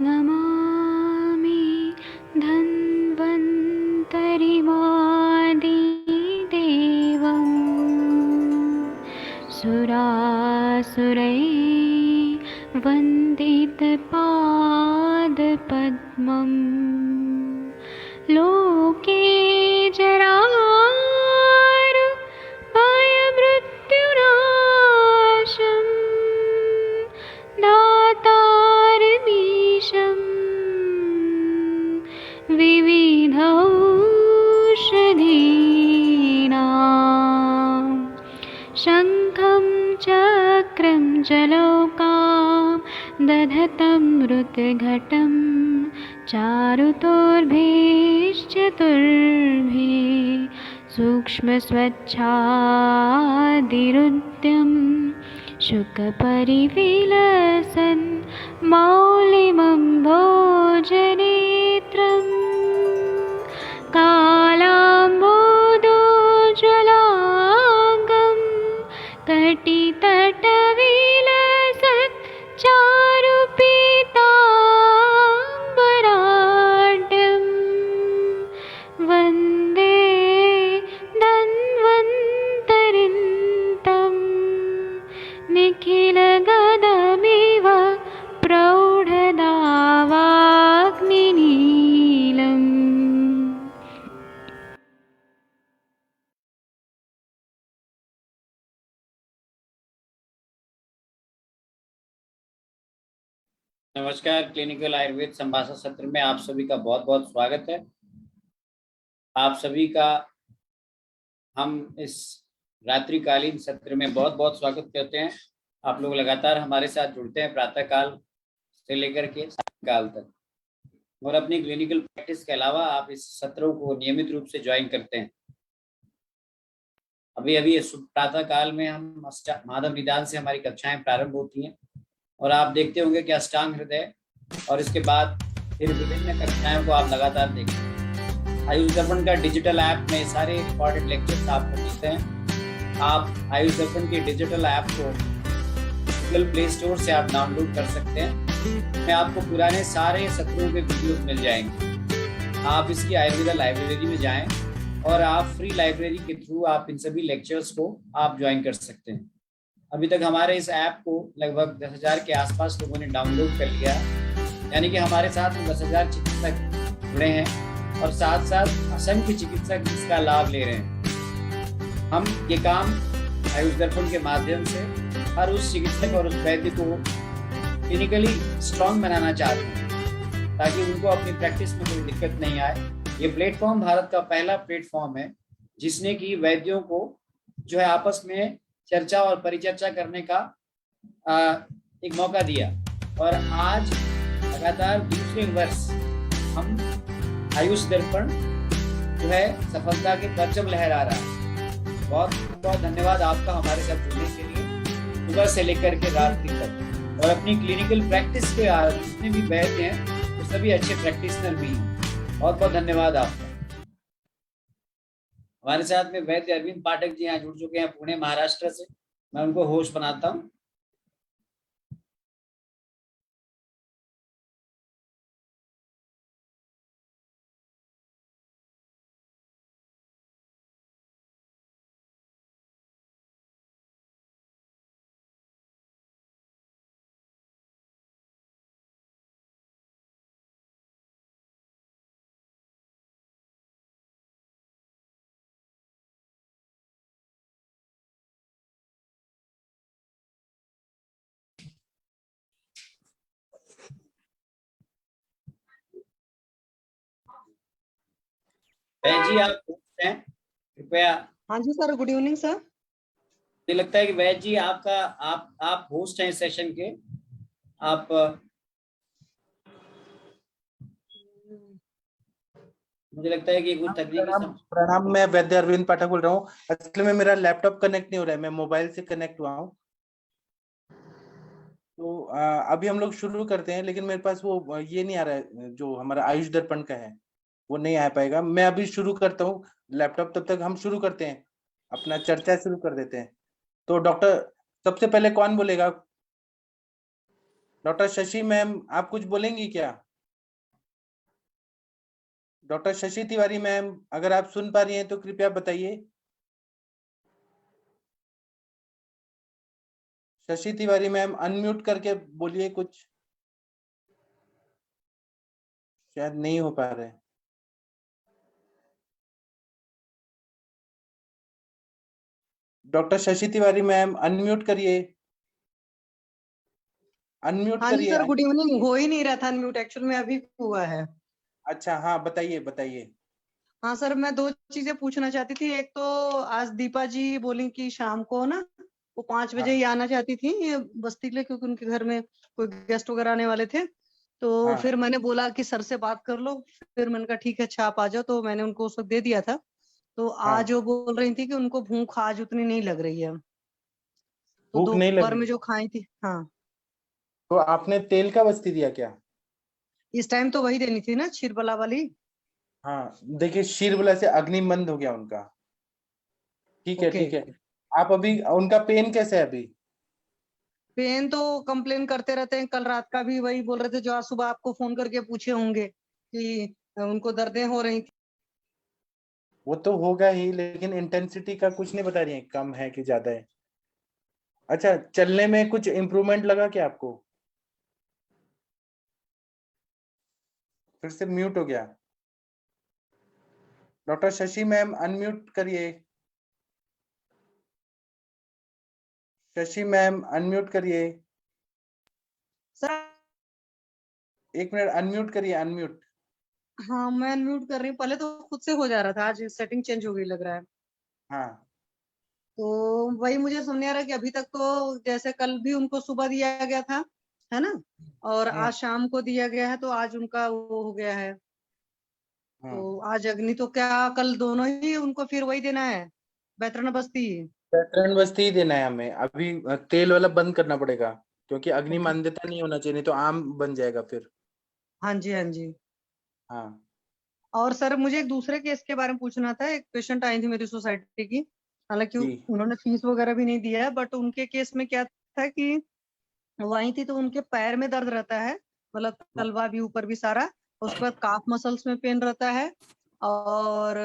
नमामि धन्वन्तरिमादिदेवं सुरासुरैर्वन्दितपादपद्मं लोके जरामृत्युनाशं दातारमीशं विविधौषधीनां शङ्खं चक्रं जलौकां दधतं मृतघटं चारुतोर्भिश्चतुर्भिः सूक्ष्मस्वच्छादिरुद्यं शुकपरिविलसन् मौलिमं भोजनेत्रं कालाम्बोदोज्ज्वलाङ्गं कटितटविलसत् चारुपीताम्बराढ्यं वन्दे धन्वन्तरिन्तं निखिलगदमिव प्रौढदावाग्निनीलम्। नमस्कार। क्लिनिकल आयुर्वेद संभाषण सत्र में आप सभी का बहुत बहुत स्वागत है। आप सभी का हम इस रात्रिकालीन सत्र में बहुत बहुत स्वागत करते हैं। आप लोग लगातार हमारे साथ जुड़ते हैं प्रातः काल से लेकर के सायंकाल तक, और अपनी क्लिनिकल प्रैक्टिस के अलावा आप इस सत्रों को नियमित रूप से ज्वाइन करते हैं। अभी अभी प्रातः काल में हम माधव निदान से हमारी कक्षाएं प्रारंभ होती हैं, और आप देखते होंगे कि अष्टांग हृदय, और इसके बाद फिर विभिन्न कक्षाओं को आप लगातार देखते हैं। आयुष दर्पण का डिजिटल ऐप में सारे रिकॉर्डेड लेक्चर्स आपको मिलते हैं। आप आयुष दर्पण के डिजिटल ऐप को गूगल प्ले स्टोर से आप डाउनलोड कर सकते हैं। में आपको पुराने सारे सत्रों के वीडियोस मिल जाएंगे। आप इसकी आयुर्वेदा लाइब्रेरी में जाएं और आप फ्री लाइब्रेरी के थ्रू आप इन सभी लेक्चर्स को आप ज्वाइन कर सकते हैं। अभी तक हमारे इस ऐप को लगभग 10,000 के आसपास लोगों ने डाउनलोड कर लिया, यानी कि हमारे साथ 10,000 चिकित्सक जुड़े हैं, और साथ साथ असंख्य चिकित्सक इसका लाभ ले रहे हैं। हम ये काम आयुष दर्पण के माध्यम से हर उस चिकित्सक और उस वैद्य को क्लिनिकली स्ट्रांग बनाना चाहते हैं, ताकि उनको अपनी प्रैक्टिस में कोई दिक्कत नहीं आए। ये प्लेटफॉर्म भारत का पहला प्लेटफॉर्म है जिसने कि वैद्यों को जो है आपस में चर्चा और परिचर्चा करने का एक मौका दिया, और आज लगातार दूसरे वर्ष हम आयुष दर्पण जो है सफलता के परचम लहरा रहा है। बहुत बहुत धन्यवाद आपका हमारे साथ जुड़ने के लिए, सुबह से लेकर के रात तक। और अपनी क्लिनिकल प्रैक्टिस के जितने भी वैद्य हैं वो सभी अच्छे प्रैक्टिशनर भी हैं। बहुत बहुत धन्यवाद आपका। हमारे साथ में वैद्य अरविंद पाठक जी यहाँ जुड़ चुके हैं पुणे महाराष्ट्र से। मैं उनको होस्ट बनाता हूँ। वैद्य जी आप होस्ट हैं, कृपया। हाँ जी सर, गुड इवनिंग सर। मुझे लगता है कि वैद्य जी आपका आप होस्ट हैं इस सेशन के। आप मुझे लगता है कि कुछ तकनीकी प्रणाम। मैं वैद्य अरविंद पाठक बोल रहा हूँ। एक्चुअली में मेरा लैपटॉप कनेक्ट नहीं हो रहा है, मैं मोबाइल से कनेक्ट हुआ हूँ। तो अभी हम लोग शुरू करते हैं, लेकिन मेरे पास वो ये नहीं आ रहा है जो हमारा आयुष दर्पण का है, वो नहीं आ पाएगा। मैं अभी शुरू करता हूँ लैपटॉप, तब तक हम शुरू करते हैं, अपना चर्चा शुरू कर देते हैं। तो डॉक्टर सबसे पहले कौन बोलेगा? डॉक्टर शशि मैम, आप कुछ बोलेंगी क्या? डॉक्टर शशि तिवारी मैम, अगर आप सुन पा रही हैं तो कृपया बताइए। शशि तिवारी मैम, अनम्यूट करके बोलिए कुछ। शायद नहीं हो पा रहा है। Doctor Shashi Tiwari ma'am, unmute करिए। अनम्यूट हाँ जी करिए। Sir, good evening. हो ही नहीं रहा था अनम्यूट, एक्चुअल में अभी हुआ है। अच्छा, हाँ, बताइए बताइए। हाँ सर, मैं दो चीजें पूछना चाहती थी। एक तो आज दीपा जी बोली कि शाम को ना वो 5 बजे ही हाँ आना चाहती थी ये बस्ती के लिए, क्योंकि उनके घर में कोई गेस्ट वगैरह आने वाले थे। तो हाँ फिर मैंने बोला कि सर से बात कर लो। फिर मैंने कहा ठीक है, अच्छा आप आ जाओ, तो मैंने उनको उस वक्त दे दिया था। तो आज हाँ। वो बोल रही थी कि उनको भूख आज उतनी नहीं लग रही है। तो भूख नहीं लग दोपहर में रही? जो खाई थी, हाँ, तो आपने तेल का बस्ती दिया क्या? इस टाइम तो वही देनी थी ना, क्षीरबला वाली। हाँ, देखिए, शीरबला से अग्निमंद हो गया उनका। ठीक है, ओके। ठीक है। आप अभी उनका पेन कैसे है अभी? पेन तो कंप्लेन करते रहते हैं, कल रात का भी वही बोल रहे थे जो आज सुबह आपको फोन करके पूछे होंगे कि उनको दर्दें हो रही थी। वो तो होगा ही, लेकिन इंटेंसिटी का कुछ नहीं बता रही है, कम है कि ज्यादा है? अच्छा, चलने में कुछ इम्प्रूवमेंट लगा क्या आपको? फिर से म्यूट हो गया। डॉक्टर शशि मैम, अनम्यूट करिए। शशि मैम, अनम्यूट करिए। सर, 1 मिनट, अनम्यूट करिए, अनम्यूट। हाँ मैं म्यूट कर रही हूँ। पहले तो खुद से हो जा रहा था, आज सेटिंग चेंज हो गई लग रहा है। हाँ तो वही मुझे समझ नहीं आ रहा कि अभी तक तो जैसे कल भी उनको सुबह दिया गया था, है ना, और हाँ आज शाम को दिया गया है, तो आज उनका वो हो गया है। हाँ। तो आज अग्नि तो क्या, कल दोनों ही उनको फिर वही देना है, बैतरन बस्ती। पैटर्न बस्ती ही देना है हमें अभी। तेल वाला बंद करना पड़ेगा, क्योंकि अग्नि ओके। मान्यता नहीं होना चाहिए, नहीं तो आम बन जाएगा फिर। हाँ जी, हाँ जी। हाँ और सर मुझे एक दूसरे केस के बारे में पूछना था। एक पेशेंट आई थी मेरी सोसाइटी की, हालांकि जी। उन्होंने फीस वगैरह भी नहीं दिया है, बट उनके केस में क्या था कि वो आई थी तो उनके पैर में दर्द रहता है, मतलब हाँ तलवा भी ऊपर भी सारा। उसके बाद काफ मसल्स में पेन रहता है। और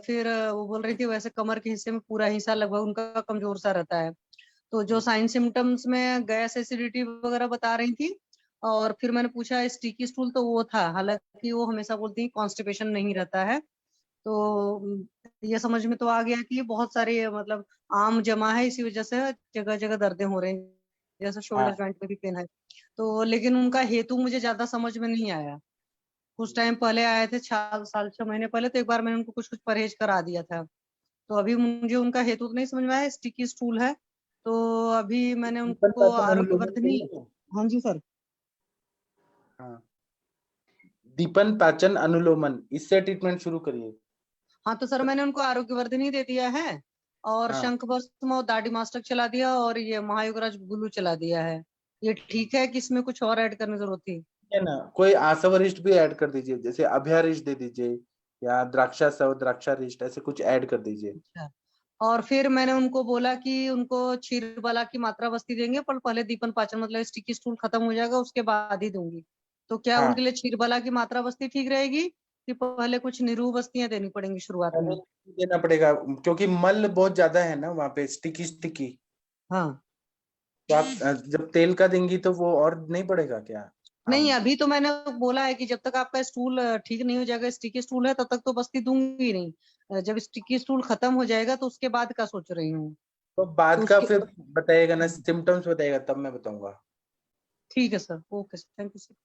फिर वो बोल रही थी वैसे कमर के हिस्से में पूरा हिस्सा लगभग उनका कमजोर सा रहता है। तो जो साइन सिम्टम्स में गैस एसिडिटी वगैरह बता रही थी। और फिर मैंने पूछा स्टिकी स्टूल, तो वो था, हालांकि वो हमेशा बोलती है कॉन्स्टिपेशन नहीं रहता है। तो ये समझ में तो आ गया कि ये बहुत सारे मतलब आम जमा है, इसी वजह से जगह जगह दर्दें हो रही हैं, जैसे शोल्डर हाँ। जॉइंट में भी पेन है। तो लेकिन उनका हेतु मुझे ज्यादा समझ में नहीं आया। कुछ टाइम पहले आए थे, 6 महीने पहले, तो एक बार मैंने उनको कुछ कुछ परहेज करा दिया था। तो अभी मुझे उनका हेतु तो नहीं समझ में आया, स्टिकी स्टूल है। तो अभी मैंने दीपन उनको पाचन आरोग्य अनुलोमन वर्धनी। चाहिए क्या? हाँ जी सर। हाँ, दीपन पाचन अनुलोमन, इससे ट्रीटमेंट शुरू करिए। हाँ तो सर मैंने उनको आरोग्य वर्धनी दे दिया है, और हाँ, शंख भस्म और दाढ़ी मास्टक चला दिया, और ये महायुगराज गुलू चला दिया है। ये ठीक है कि इसमें कुछ और ऐड करने की जरूरत थी? है ना, कोई आसवरिष्ट भी ऐड कर दीजिए, जैसे अभ्यारिष्ट दे दीजिए, या द्राक्षा सव, द्राक्षारिष्ट, ऐसे कुछ ऐड कर दीजिए। अच्छा। और फिर मैंने उनको बोला कि उनको क्षीरबाला की मात्रा बस्ती देंगे, पर पहले दीपन पाचन मतलब स्टिकी स्टूल खत्म हो जाएगा उसके बाद ही दूंगी। तो क्या हाँ, उनके लिए क्षीरबाला की मात्रा बस्ती ठीक रहेगी, कि पहले कुछ निरूह बस्तियां देनी पड़ेंगी शुरुआत पहले में? देना पड़ेगा, क्योंकि मल बहुत ज्यादा है ना वहाँ पे, स्टिकी स्टिकी। हाँ। तो आप जब तेल का देंगी तो वो और नहीं पड़ेगा क्या? नहीं, आम। अभी तो मैंने बोला है कि जब तक आपका स्टूल ठीक नहीं हो जाएगा, स्टिकी स्टूल है, तब तक तो बस्ती दूंगी ही नहीं। जब स्टिकी स्टूल खत्म हो जाएगा तो उसके बाद का सोच रही हूँ। तो तो बाद का उसके फिर बताइएगा ना, सिम्टम्स बताइएगा तब मैं बताऊंगा। ठीक है sir, okay sir, thank you sir.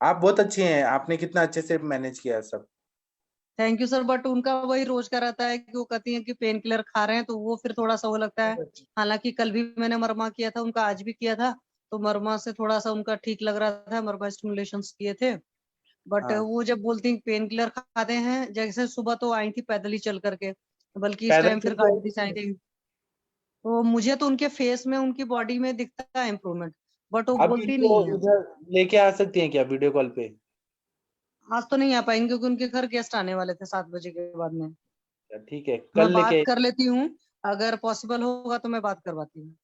आप बहुत अच्छी हैं, आपने कितना अच्छे से मैनेज किया है सब। थैंक यू सर, बट उनका वही रोज का रहता है कि वो कहती है कि पेन किलर खा रहे हैं, तो वो फिर थोड़ा सा वो लगता है। हालांकि कल भी मैंने मरमा किया था उनका, आज भी किया था। तो मरमा से थोड़ा सा उनका ठीक लग रहा था, मरमा स्टिमुलेशन किए थे। बट हाँ, वो जब बोलती हैं पेन किलर खाते हैं, जैसे सुबह तो आई थी पैदल ही चल करके, बल्कि इस पैदल टाइम फिर चल के गाड़ी आई भी से आई थी? थी। तो मुझे तो उनके फेस में उनकी बॉडी में दिखता है इम्प्रूवमेंट, बट वो आप बोलती इनको नहीं है। इधर लेके आ सकती हैं क्या वीडियो कॉल पे? आज तो नहीं आ पाएंगे क्योंकि उनके घर गेस्ट आने वाले थे 7 बजे के बाद में। ठीक है, मैं कल लेके बात आइए। कर लेती हूँ, अगर पॉसिबल होगा तो मैं बात करवाती हूँ।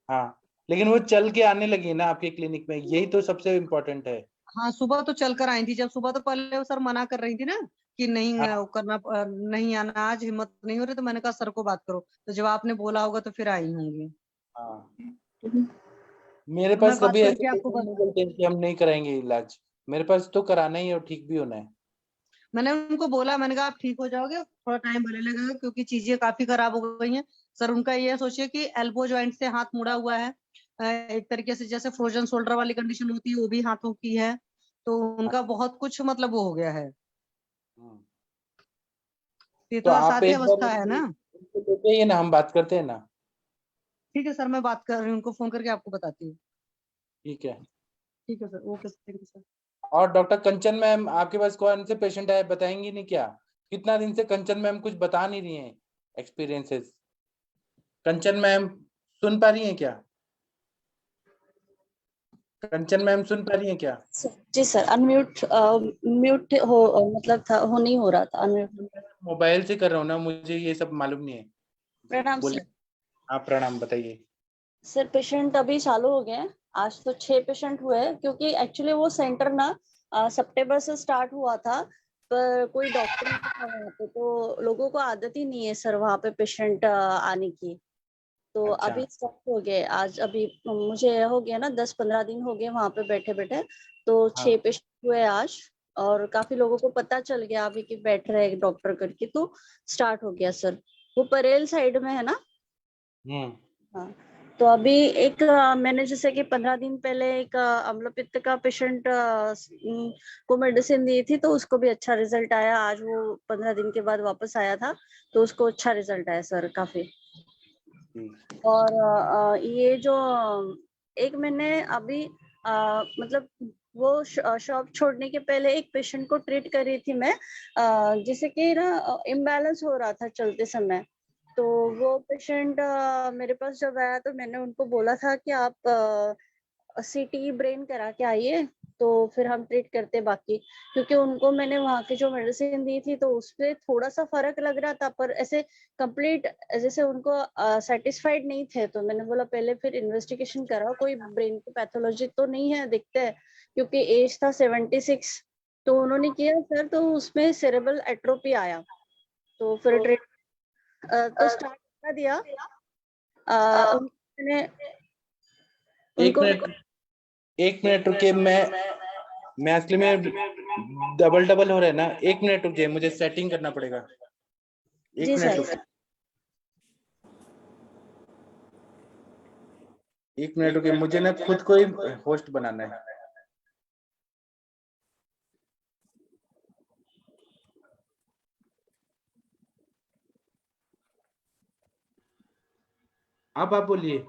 हाँ, लेकिन वो चल के आने लगी ना आपके क्लिनिक में, यही तो सबसे इम्पोर्टेंट है। हाँ, सुबह तो चल कर आई थी। जब सुबह तो पहले वो सर मना कर रही थी ना कि नहीं हाँ वो करना, नहीं आना आज, हिम्मत नहीं हो रही। तो मैंने कहा सर को बात करो, तो जब आपने बोला होगा तो फिर आई होंगी। हाँ, मेरे तो पास मैं बात कभी ऐसे करके आपको पेशेंट नहीं बोलते हैं कि हम नहीं कराएंगे इलाज। मेरे पास तो कराना ही है और ठीक भी होना है। मैंने उनको बोला, मैंने कहा आप ठीक हो जाओगे, थोड़ा टाइम भले लगेगा क्योंकि चीजें काफी खराब हो गई हैं। सर उनका ये सोचिए कि एल्बो जॉइंट से हाथ मुड़ा हुआ है, एक तरीके से जैसे फ्रोजन शोल्डर वाली कंडीशन होती है वो भी हाथों की है। तो हाँ। उनका बहुत कुछ मतलब वो हो गया है। हम्म। ये तो तो आप असाध्य एक बार अवस्था है ना। उनको लेते आइए ना, हम बात करते हैं ना। ठीक है सर, मैं बात कर रही हूँ, उनको फोन करके आपको बताती हूँ। ठीक है। ठीक है sir, okay thank you sir. और डॉक्टर कंचन मैम, आपके पास कौन से पेशेंट आए बताएंगी नहीं क्या? कितना दिन से कंचन मैम कुछ बता नहीं रही हैं एक्सपीरियंसेस। कंचन मैम सुन पा रही हैं क्या? कंचन मैम सुन पा रही हैं क्या? जी सर, अनम्यूट म्यूट हो मतलब था, हो नहीं हो रहा था अनम्यूट। मोबाइल से कर रहा हूँ ना, मुझे ये सब मालूम नहीं है। प्रणाम बोलिए। सर। आप प्रणाम, बताइए। सर पेशेंट अभी चालू हो गए हैं। आज तो 6 पेशेंट हुए हैं, क्योंकि एक्चुअली वो सेंटर ना सितंबर से स्टार्ट हुआ था, पर कोई डॉक्टर नहीं था वहाँ पे, तो लोगों को आदत ही नहीं है सर वहाँ पे पेशेंट आने की। तो अच्छा। अभी स्टार्ट हो गए आज। अभी मुझे हो गया ना 10-15 दिन हो गए वहां पे बैठे बैठे, तो हाँ। 6 पेशेंट हुए आज। और काफी लोगों को पता चल गया अभी कि बैठ रहे हैं डॉक्टर करके, तो स्टार्ट हो गया सर। वो परेल साइड में है ना। हम्म। हाँ। तो अभी एक मैंने जैसे कि 15 दिन पहले एक अम्लपित्त का पेशेंट को मेडिसिन दी थी, तो उसको भी अच्छा रिजल्ट आया। आज वो 15 दिन के बाद वापस आया था, तो उसको अच्छा रिजल्ट आया सर काफी। और ये जो एक मैंने अभी मतलब वो शॉप छोड़ने के पहले एक पेशेंट को ट्रीट करी थी मैं, जिसे कि ना इम्बैलेंस हो रहा था चलते समय। तो वो पेशेंट मेरे पास जब आया तो मैंने उनको बोला था कि आप सीटी ब्रेन करा के आइए, तो फिर हम ट्रीट करते बाकी। क्योंकि उनको मैंने वहाँ की जो मेडिसिन दी थी तो उसपे थोड़ा सा फर्क लग रहा था, पर ऐसे कंप्लीट जैसे उनको सेटिस्फाइड नहीं थे। तो मैंने बोला पहले फिर इन्वेस्टिगेशन कराओ, कोई ब्रेन की पैथोलॉजी तो नहीं है, दिखते हैं। क्योंकि एज था 76। तो उन्होंने किया सर, तो उसमें सेरेब्रल एट्रोपी आया। तो फिर ट्रीट तो स्टार्ट कर दिया। मैंने एक उनको मिनट, एक मिनट रुकिए। मैं असली में डबल डबल हो रहा है ना। एक मिनट रुकिए, मुझे सेटिंग करना पड़ेगा। एक जी मिनट सर। रुकिए, एक मिनट रुकिए, मुझे ना खुद को ही होस्ट बनाना है। अब आप बोलिए।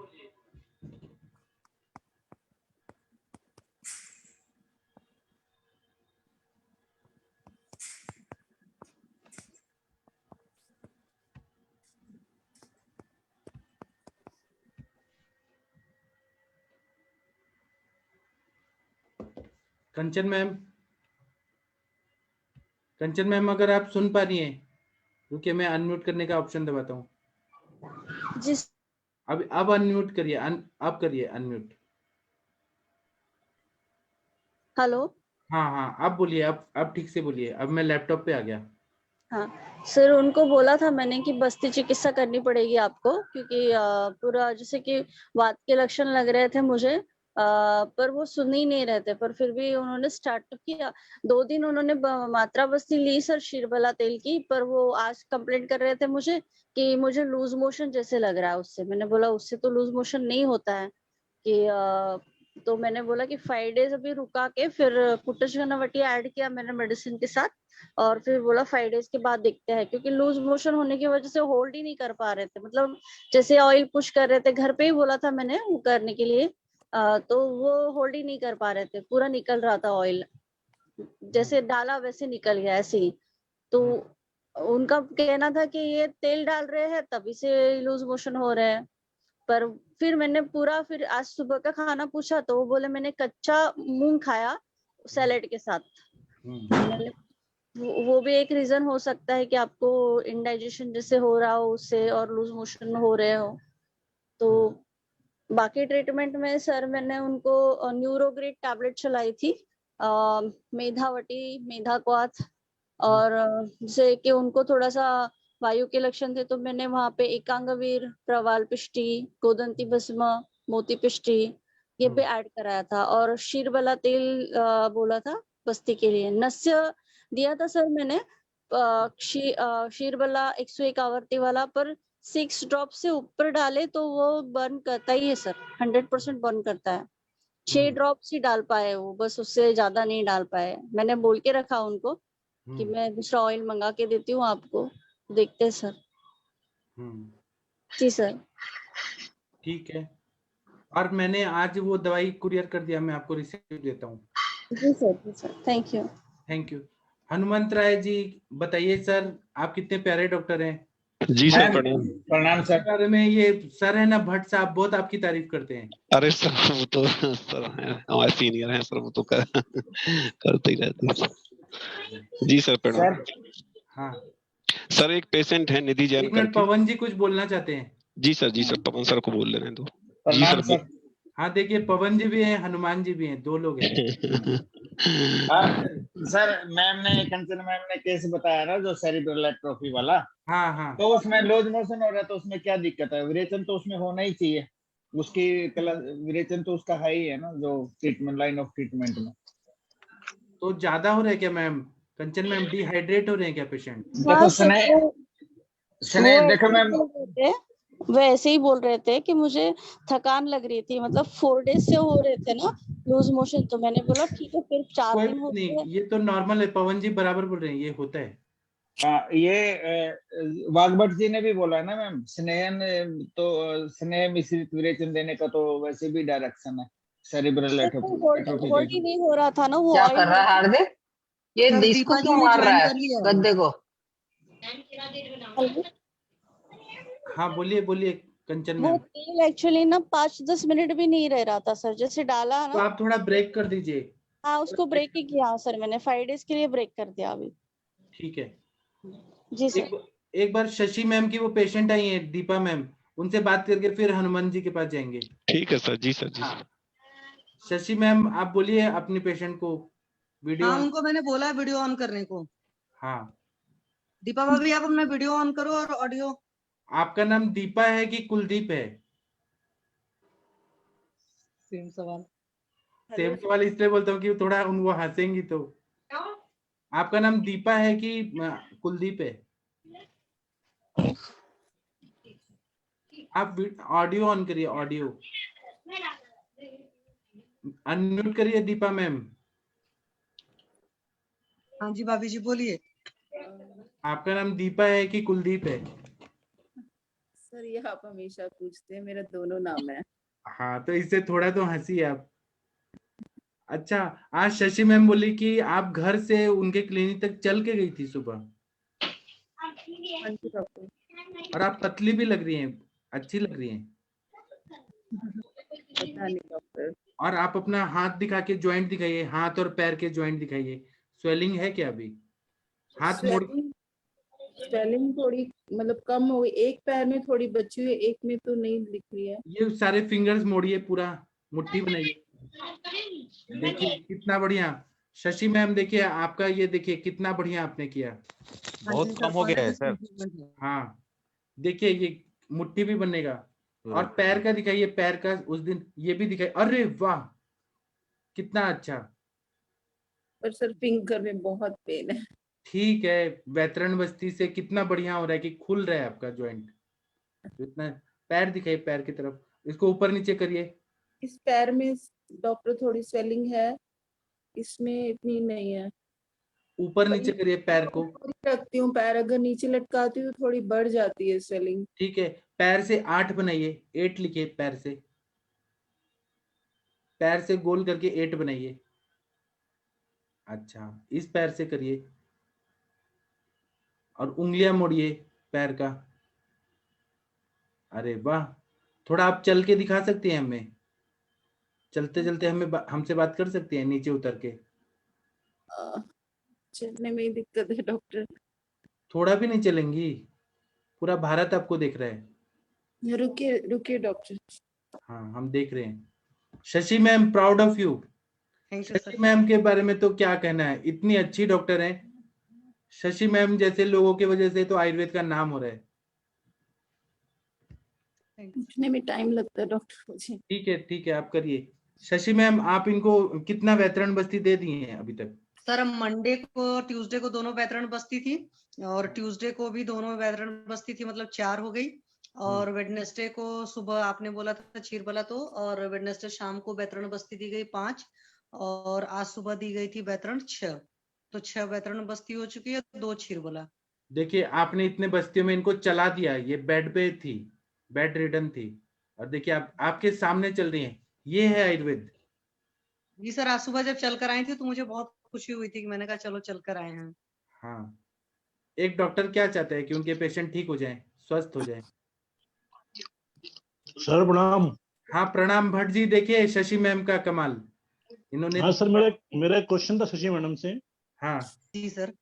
कंचन मैम, कंचन मैम अगर आप सुन पा रही हैं, रुकिए मैं अनम्यूट करने का ऑप्शन दबाता हूँ। जी अब अनम्यूट करिए, अब करिए अनम्यूट। हेलो। हाँ हाँ, अब बोलिए। अब ठीक से बोलिए। अब मैं लैपटॉप पे आ गया। हाँ सर, उनको बोला था मैंने कि बस्ती चिकित्सा करनी पड़ेगी आपको, क्योंकि पूरा जैसे कि वात के लक्षण लग रहे थे मुझे। पर वो सुन ही नहीं रहे थे, पर फिर भी उन्होंने स्टार्ट किया। 2 दिन उन्होंने मात्रा बस्ती ली सर शीरबला तेल की, पर वो आज कंप्लेंट कर रहे थे मुझे कि मुझे लूज मोशन जैसे लग रहा है उससे। मैंने बोला उससे तो लूज मोशन नहीं होता है कि तो मैंने बोला कि 5 डेज अभी रुका के फिर कुटच घनावटी ऐड किया मैंने मेडिसिन के साथ। और फिर बोला 5 डेज के बाद देखते हैं, क्योंकि लूज मोशन होने की वजह से होल्ड ही नहीं कर पा रहे थे। मतलब जैसे ऑयल पुश कर रहे थे, घर पे ही बोला था मैंने वो करने के लिए, तो वो होल्ड ही नहीं कर पा रहे थे, पूरा निकल रहा था ऑयल, जैसे डाला वैसे निकल गया ऐसे ही। तो उनका कहना था कि ये तेल डाल रहे हैं तभी से लूज मोशन हो रहे हैं। पर फिर मैंने पूरा फिर आज सुबह का खाना पूछा तो वो बोले मैंने कच्चा मूंग खाया सैलेड के साथ। मैंने वो भी एक रीजन हो सकता है कि आपको इंडाइजेशन जैसे हो रहा हो उससे और लूज मोशन हो रहे हो। तो बाकी ट्रीटमेंट में सर मैंने उनको न्यूरोग्रेड टैबलेट चलाई थी, मेधावटी, मेधाक्वाथ, और जैसे कि उनको थोड़ा सा वायु के लक्षण थे तो मैंने वहां पे एकांगवीर, प्रवाल पिष्टी, गोदंती भस्म, मोती पिष्टी ये भी ऐड कराया था, और शीरबला तेल बोला था बस्ती के लिए। नस्य दिया था सर मैंने शीरबला 101 आवर्ती वाला, पर 6 ड्रॉप से ऊपर डाले तो वो बर्न करता ही है सर, 100% बर्न करता है। 6 ड्रॉप्स ही डाल पाए वो, बस उससे ज्यादा नहीं डाल पाए। मैंने बोल के रखा उनको कि मैं दूसरा ऑयल मंगा के देती हूँ आपको, देखते हैं सर। जी सर। ठीक है, और मैंने आज वो दवाई कुरियर कर दिया, मैं आपको रिसीव देता हूँ। जी sir, thank you. Thank you. Hanumant Rai ji बताइए सर, आप कितने प्यारे डॉक्टर हैं। जी सर, प्रणाम। प्रणाम सर। बारे में ये सर है ना भट्ट साहब, बहुत आपकी तारीफ करते हैं। अरे सर वो तो सर हमारे सीनियर हैं सर, वो तो करते ही रहते हैं। जी सर प्रणाम। हाँ सर, एक पेशेंट है निधि जैन एक मिनट, करके। पवन जी कुछ बोलना चाहते हैं। जी सर पवन सर को बोल लेने दो। जी प्रणाम सर। सर। हाँ देखिए, पवन जी भी हैं, हनुमान जी भी हैं, 2 लोग हैं। सर मैम ने, कंचन मैम ने केस बताया ना जो सेरिब्रल एट्रोफी वाला, हाँ हाँ, तो उसमें लूज मोशन हो रहा है, तो उसमें क्या दिक्कत है? विरेचन तो उसमें होना ही चाहिए, उसकी विरेचन तो उसका है ही है ना, जो ट्रीटमेंट लाइन ऑफ ट्रीटमेंट में। तो ज्यादा हो रहा है क्या मैम? कंचन मैम डिहाइड्रेट हो रहे हैं क्या पेशेंट? देखो स्नेह देखो मैम, वो ऐसे ही बोल रहे थे कि मुझे थकान लग रही थी, मतलब 4 डेज से हो रहे थे ना लूज मोशन, तो मैंने बोला ठीक है फिर 4 कोई दिन बात हो नहीं, गए। ये तो नॉर्मल है, पवन जी बराबर बोल रहे हैं, ये होता है। ये वाघभट जी ने भी बोला है ना मैम, स्नेह ने तो स्नेह मिश्रित विरेचन देने का तो वैसे भी डायरेक्शन है सेरिब्रल एट्रोफी। होल्ड ही नहीं हो रहा था ना वो। क्या कर रहा है हार्दिक? ये सर, इसको दीपा जी क्यों ने मार रहा ज्वाइन है कर लिया। गद्दे को? हाँ बोलिए बोलिए कंचन वो मैम। तेल एक्चुअली ना 5-10 मिनट भी नहीं रह रहा था सर, जैसे डाला तो ना। आप थोड़ा ब्रेक कर दीजिए। हाँ उसको ब्रेक ही किया सर मैंने, 5 डेज के लिए ब्रेक कर दिया अभी। ठीक है। जी सर। एक बार शशि मैम की वो पेशेंट आई है, दीपा मैम, उनसे बात करके फिर हनुमान जी के पास जाएंगे। ठीक है सर। जी सर। हाँ। शशि मैम आप बोलिए अपने पेशेंट को वीडियो। हाँ उनको मैंने बोला है वीडियो ऑन करने को। हाँ दीपा भाभी आप अपना वीडियो ऑन करो और ऑडियो। आपका नाम दीपा है कि कुलदीप है? सेम सवाल। सेम सवाल इसलिए बोलता हूँ कि थोड़ा उनको हंसेंगी तो। आपका नाम दीपा है कि कुलदीप है? आप ऑडियो ऑन करिए, ऑडियो अनम्यूट करिए दीपा मैम। हाँ जी भाभी जी बोलिए। आपका नाम दीपा है कि कुलदीप है? सर ये आप हमेशा पूछते हैं, मेरा दोनों नाम है। हाँ तो इससे थोड़ा तो हंसी आप। अच्छा, आज शशि मैम बोली कि आप घर से उनके क्लिनिक तक चल के गई थी सुबह, हाँ जी डॉक्टर। और आप पतली भी लग रही हैं, अच्छी लग रही हैं। पता नहीं डॉक्टर। और आप अपना हाथ दिखा के ज्वाइंट दिखाइए, हाथ और पैर के ज्वाइंट दिखाइए। स्वेलिंग है क्या अभी? हाथ मोड़। स्वेलिंग थोड़ी मतलब कम हो गई, एक पैर में थोड़ी बची हुई है, एक में तो नहीं दिख रही है। ये सारे फिंगर्स मोड़िए, पूरा मुट्ठी बनाइए। देखिए कितना बढ़िया। शशि मैम देखिए आपका, ये देखिए कितना बढ़िया आपने किया। बहुत कम हो गया है सर। हाँ देखिए ये मुट्ठी भी बनेगा। और पैर का दिखाइए, पैर का उस दिन ये भी दिखाइए। अरे वाह कितना अच्छा। पर सर फिंगर में बहुत पेन है। ठीक है, वैतरण बस्ती से कितना बढ़िया हो रहा है कि खुल रहा है आपका ज्वाइंट। इतना पैर दिखाइए, पैर की तरफ, इसको ऊपर नीचे करिए। इस पैर में डॉक्टर थोड़ी स्वेलिंग है, इसमें इतनी नहीं है। ऊपर नीचे करिए पैर को। रखती हूँ पैर, अगर नीचे लटकाती हूँ थोड़ी बढ़ जाती है स्वेलिंग। ठीक है, पैर से 8 बनाइए, 8 लिखिए पैर से। पैर से गोल करके 8 बनाइए। अच्छा, इस पैर से करिए और उंगलियां मोड़िए पैर का। अरे वाह, थोड़ा आप चल के दिखा सकते हैं हमें? चलते चलते हमसे बात कर सकते हैं नीचे उतर के? चलने में ही दिक्कत है डॉक्टर। थोड़ा भी नहीं चलेंगी? पूरा भारत आपको देख रहा है। रुकिए रुकिए डॉक्टर। हाँ हम देख रहे हैं। Shashi ma'am, proud of you. Thank you Shashi sir. Ma'am के बारे में तो क्या कहना है, इतनी अच्छी डॉक्टर है। शशि मैम जैसे लोगों की वजह से तो आयुर्वेद का नाम हो रहा है। उठने में टाइम लगता है डॉक्टर मुझे। ठीक है आप करिए। शशि मैम, आप इनको कितना वैतरण बस्ती दे दिए हैं अभी तक? सर मंडे को ट्यूसडे को दोनों वैतरण बस्ती थी, और ट्यूसडे को भी दोनों वैतरण बस्ती थी, मतलब 4 हो गई। और वेडनेसडे को सुबह आपने बोला था क्षीरबला, तो और वेडनेसडे शाम को वैतरण बस्ती दी गई 5, और आज सुबह दी गई थी वैतरण 6। तो 6 वैतरण बस्ती हो चुकी है, 2 क्षीरबला। देखिए आपने इतने बस्तियों में इनको चला दिया, ये बेड पे थी, बेड रिडन थी, और देखिए आप आपके सामने चल रही हैं। ये है आयुर्वेद। जी सर, आज सुबह जब चल कर आई थी तो मुझे बहुत खुशी हुई थी कि मैंने कहा चलो चल कर आए हैं। हाँ, एक डॉक्टर क्या चाहता है कि उनके पेशेंट ठीक हो जाएं, स्वस्थ हो जाएं। सर प्रणाम। हाँ प्रणाम भट्ट जी। देखिए शशि मैम का कमाल, इन्होंने। हाँ सर, मेरा एक क्वेश्चन था शशि मैडम से। हाँ जी सर।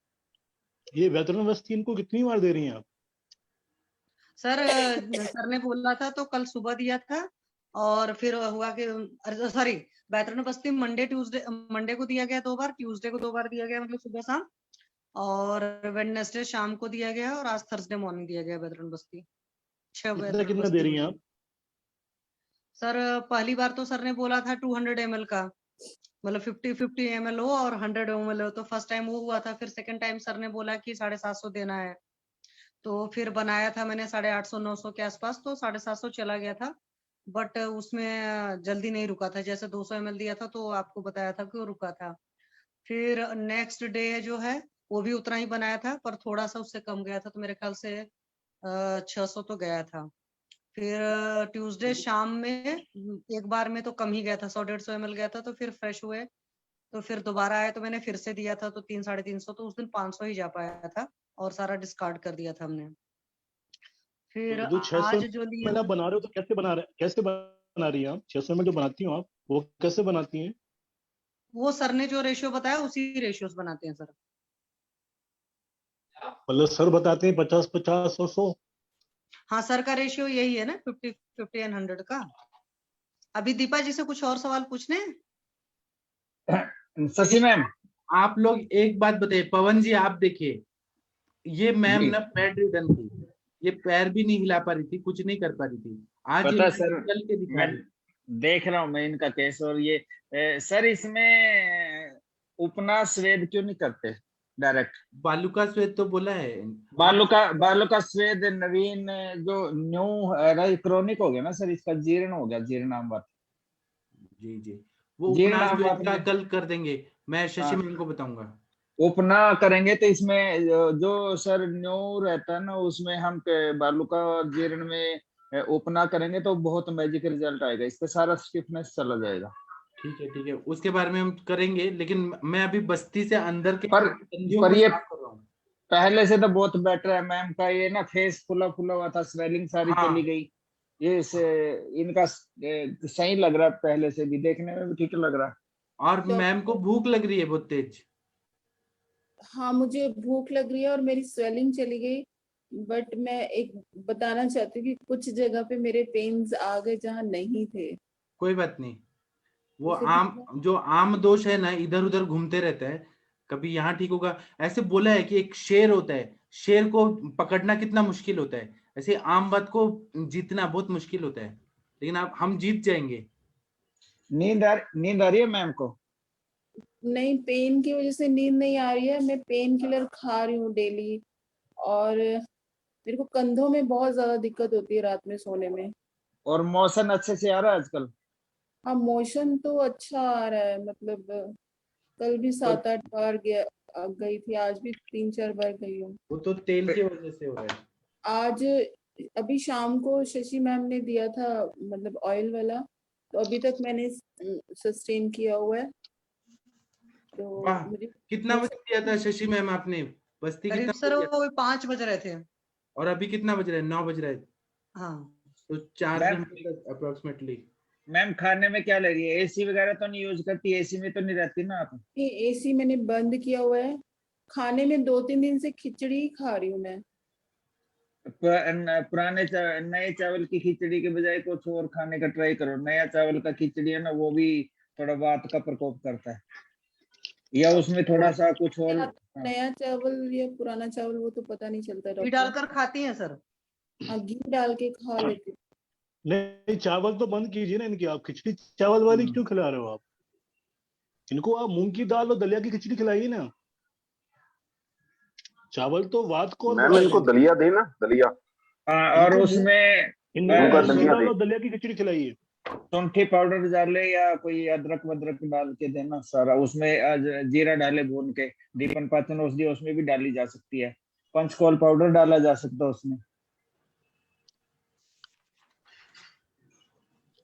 ये वेतरण बस्ती इनको कितनी बार दे रही हैं आप? सर ने बोला था तो कल सुबह दिया था, और फिर हुआ कि सॉरी, वैतरण बस्ती मंडे को दिया गया 2 बार, ट्यूसडे को 2 बार दिया गया, मतलब सुबह शाम, और वेडनेसडे शाम को दिया गया, और आज थर्सडे मॉर्निंग दिया गया वैतरण बस्ती। 6 कितना वैतरण कितना दे बस्ती रही हुई हैं है। आप? सर पहली बार तो सर ने बोला था 200 ml का, मतलब 50 ml हो और 100 ml हो, तो फर्स्ट टाइम वो हुआ था। फिर सेकंड टाइम सर ने बोला कि 750 देना है, तो फिर बनाया था मैंने 850 900 के आसपास, तो 750 चला गया था। बट उसमें जल्दी नहीं रुका था, जैसे 200 ml दिया था तो आपको बताया था कि वो रुका था। फिर नेक्स्ट डे जो है वो भी उतना ही बनाया था, पर थोड़ा सा उससे कम गया था, तो मेरे ख्याल से 600 तो गया था। फिर ट्यूसडे शाम में एक बार में तो कम ही गया था, 100-150 ml गया था। तो फिर फ्रेश हुए तो फिर दोबारा आया तो मैंने फिर से दिया था, तो 300-350, तो उस दिन 500 ही जा पाया था, और सारा डिस्कार्ड कर दिया था हमने। फिर तो जो 600 आज जो लिए ml आप बना रहे हो तो कैसे बना रही हैं आप? 600 ml जो बनाती हो आप, वो कैसे बनाती हैं? वो सर ने जो रेशियो बताया उसी रेशियो से बनाते हैं सर। मतलब सर बताते हैं 50-50 और 100। हाँ, सर का रेशियो यही है ना, 50 एंड 100 का। अभी दीपा जी से कुछ और सवाल पूछने हैं? शशि मैम, आप लोग एक बात बताइए, पवन जी आप देखिए, ये मैम जी। ना बेड रिडन थी, ये पैर भी नहीं हिला पा रही थी, कुछ नहीं कर पा रही थी। आज पता ये है सर, चल के दिखा मैं रही। देख रहा हूँ मैं इनका केस, और ये सर इसमें उपना स्वेद क्यों नहीं करते डायरेक्ट? बालुका स्वेद तो बोला है। बालू का स्वेद नवीन जो न्यू क्रोनिक हो गया ना सर, इसका जीर्ण हो गया, जीर्णामृत। जी जी, वो उपना स्वेद जीर्णामृत का में कल कर देंगे, मैं शशि हाँ, मैम को बताऊंगा। उपना करेंगे तो इसमें जो सर न्यू रहता है ना, उसमें हम बालू का जीर्ण में उपना करेंगे तो बहुत मैजिक रिजल्ट आएगा, इससे सारा स्टिफनेस चला जाएगा। ठीक है, उसके बारे में हम करेंगे, लेकिन मैं अभी बस्ती से अंदर के संधियों पर को ये साफ कर रहा हूँ। पहले से तो बहुत बेटर है मैम का, ये ना फेस फुला फुला हुआ था, स्वेलिंग सारी हाँ चली गई। ये इनका सही लग रहा है, पहले से भी देखने में भी ठीक लग रहा है। और मैम को भूख लग रही है बहुत तेज। हाँ, मुझे भूख लग रही है और मेरी स्वेलिंग चली गई। बट मैं एक बताना चाहती हूँ कि कुछ जगह पे मेरे पेन्स आ गए जहाँ नहीं थे। कोई बात नहीं, वो तो फिर जो आम दोष है ना, इधर उधर घूमते रहता है, कभी यहाँ ठीक होगा। ऐसे बोला है कि एक शेर होता है, शेर को पकड़ना कितना मुश्किल होता है, ऐसे आम बात को जीतना बहुत मुश्किल होता है, लेकिन आप हम जीत जाएंगे। नींद आ रही है मैम को? नहीं, पेन की वजह से नींद नहीं आ रही है। मैं पेन किलर खा रही हूँ डेली, और मेरे को कंधों में बहुत ज्यादा दिक्कत होती है रात में सोने में। और मोशन अच्छे से आ रहा है आजकल? हाँ, मोशन तो अच्छा आ रहा है, मतलब कल भी 7-8 बार गई थी, आज भी 3-4 बार गई हूँ। वो तो तेल की वजह से हो रहा है। आज अभी शाम को शशि मैम ने दिया था, मतलब ऑयल वाला, तो अभी तक मैंने सस्टेन किया हुआ है। तो वाह, मुझे कितना बजे दिया था शशि मैम आपने? बस्ती करीब कितना सर बजे? वो 5 बज रहे थे। और अभी कितना बज रहा है? 9 बज रहा है। हाँ, तो 4 मैम घंटे तक अप्रोक्सीमेटली। मैम खाने में क्या ले रही है? एसी वगैरह तो नहीं यूज करती? एसी में तो नहीं रहती ना आप? ये एसी मैंने बंद किया हुआ है। खाने में 2-3 दिन से खिचड़ी ही खा रही हूँ मैं। पुराने नए चावल की खिचड़ी के बजाय कुछ और खाने का ट्राई करो। नया चावल का खिचड़ी है ना, वो भी थोड़ा वात का प्रकोप करता है, या उसमें थोड़ा सा कुछ और। नया चावल या पुराना चावल वो तो पता नहीं चलता घी डॉक्टर। डालकर खाती हैं सर? हाँ, घी डाल के खा लेती हूँ। नहीं, चावल तो बंद कीजिए ना इनकी। आप खिचड़ी चावल वाली क्यों खिला रहे हो आप इनको? आप मूंग की दाल और दलिया की खिचड़ी खिलाइए ना। चावल तो वात को और मैम इनको दलिया दे ना, दलिया। और उसमें दाल और दलिया की खिचड़ी खिलाइए। शुंठी पाउडर डाले या कोई अदरक वदरक डाल के देना सारा। उसमें जीरा डाले भून के, दीपन पाचन औषधि उसमें भी डाली जा सकती है। पंचकोल पाउडर डाला जा सकता है उसमें।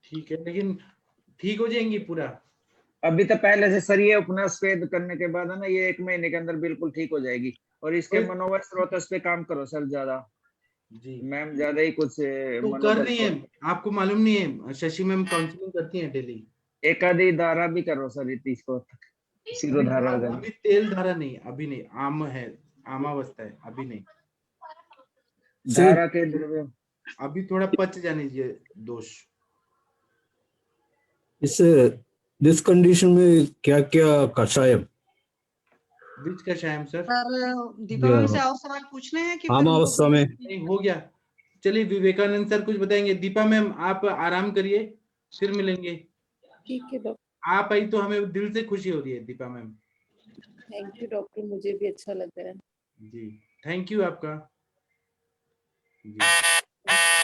ठीक है, लेकिन ठीक हो जाएंगी पूरा? अभी तो पहले से सरिये उपन्यास पेद करने के बाद है ना, ये 1 महीने के अंदर बिल्कुल ठीक हो जाएगी। और इसके मनोबल स्रोत पे काम करो सर ज्यादा जी। मैम, ज्यादा ही कुछ तो कर रही है, आपको मालूम नहीं है? शशि मैम काउंसलिंग करती हैं डेली। एक आधी धारा भी करो सर इसको, सिरोधारा वगैरह। अभी तेल धारा नहीं, अभी नहीं। आम है, आमावस्था है, अभी नहीं। धारा के द्रव्य अभी थोड़ा पच जाने दीजिए दोष। दिस कंडीशन में क्या क्या कषायम? बीच कषायम सर? दीपा मैम से और सवाल पूछने हैं कि आमावस्था में नहीं हो गया? चलिए विवेकानंद सर कुछ बताएंगे। दीपा मैम आप आराम करिए, फिर मिलेंगे। ठीक है डॉक्टर। आप आई तो हमें दिल से खुशी हो रही है Deepa ma'am. Thank you doctor, मुझे भी अच्छा लग रहा है जी। थैंक यू आपका जी।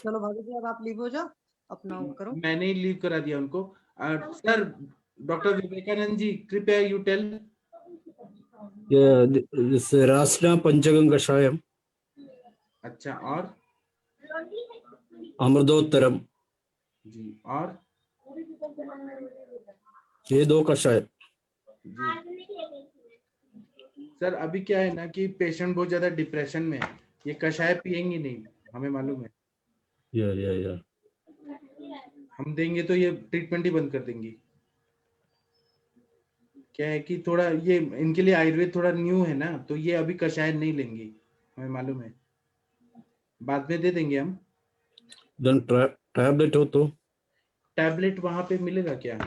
चलो भाभी जी अब आप लीव हो जाओ, अपना वो करो। मैंने ही लीव करा दिया उनको। सर डॉक्टर विवेकानंद जी कृपया यू टेल। रासना पंचगंग कषायम। अच्छा, और अमृतोत्तरम जी, और ये 2 कषाय जी। सर अभी क्या है ना कि पेशेंट बहुत ज्यादा डिप्रेशन में है, ये कषाय पिएंगे नहीं, हमें मालूम है। या हम देंगे तो ये ट्रीटमेंट ही बंद कर देंगी। क्या है कि थोड़ा ये इनके लिए आयुर्वेद थोड़ा न्यू है ना, तो ये अभी कषाय नहीं लेंगी, हमें मालूम है। बाद में दे देंगे हम। टैबलेट हो तो टैबलेट वहां पे मिलेगा क्या?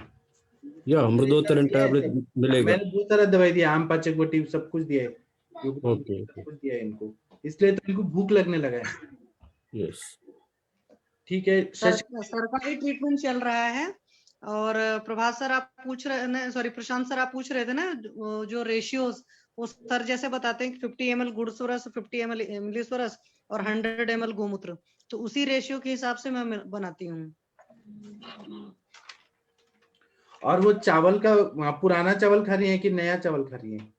या अमृतोत्तरम टैबलेट मिलेगा? मैंने बहुत सारा दवाई दिया, आम पाचक बटी सब कुछ दिया है, ओके सब कुछ दिया है इनको, इसलिए तो इनको भूख लगने लगा है। यस ठीक है। सरकारी ट्रीटमेंट चल रहा है। और प्रभात सर आप पूछ रहे, सॉरी प्रशांत सर आप पूछ रहे थे ना जो रेशियोज, वो सर जैसे बताते हैं कि 50 ml गुड़ स्वरस, 50 ml इमली स्वरस और 100 ml गोमूत्र, तो उसी रेशियो के हिसाब से मैं बनाती हूँ। और वो चावल का पुराना चावल खा रही है कि नया चावल खा रही है?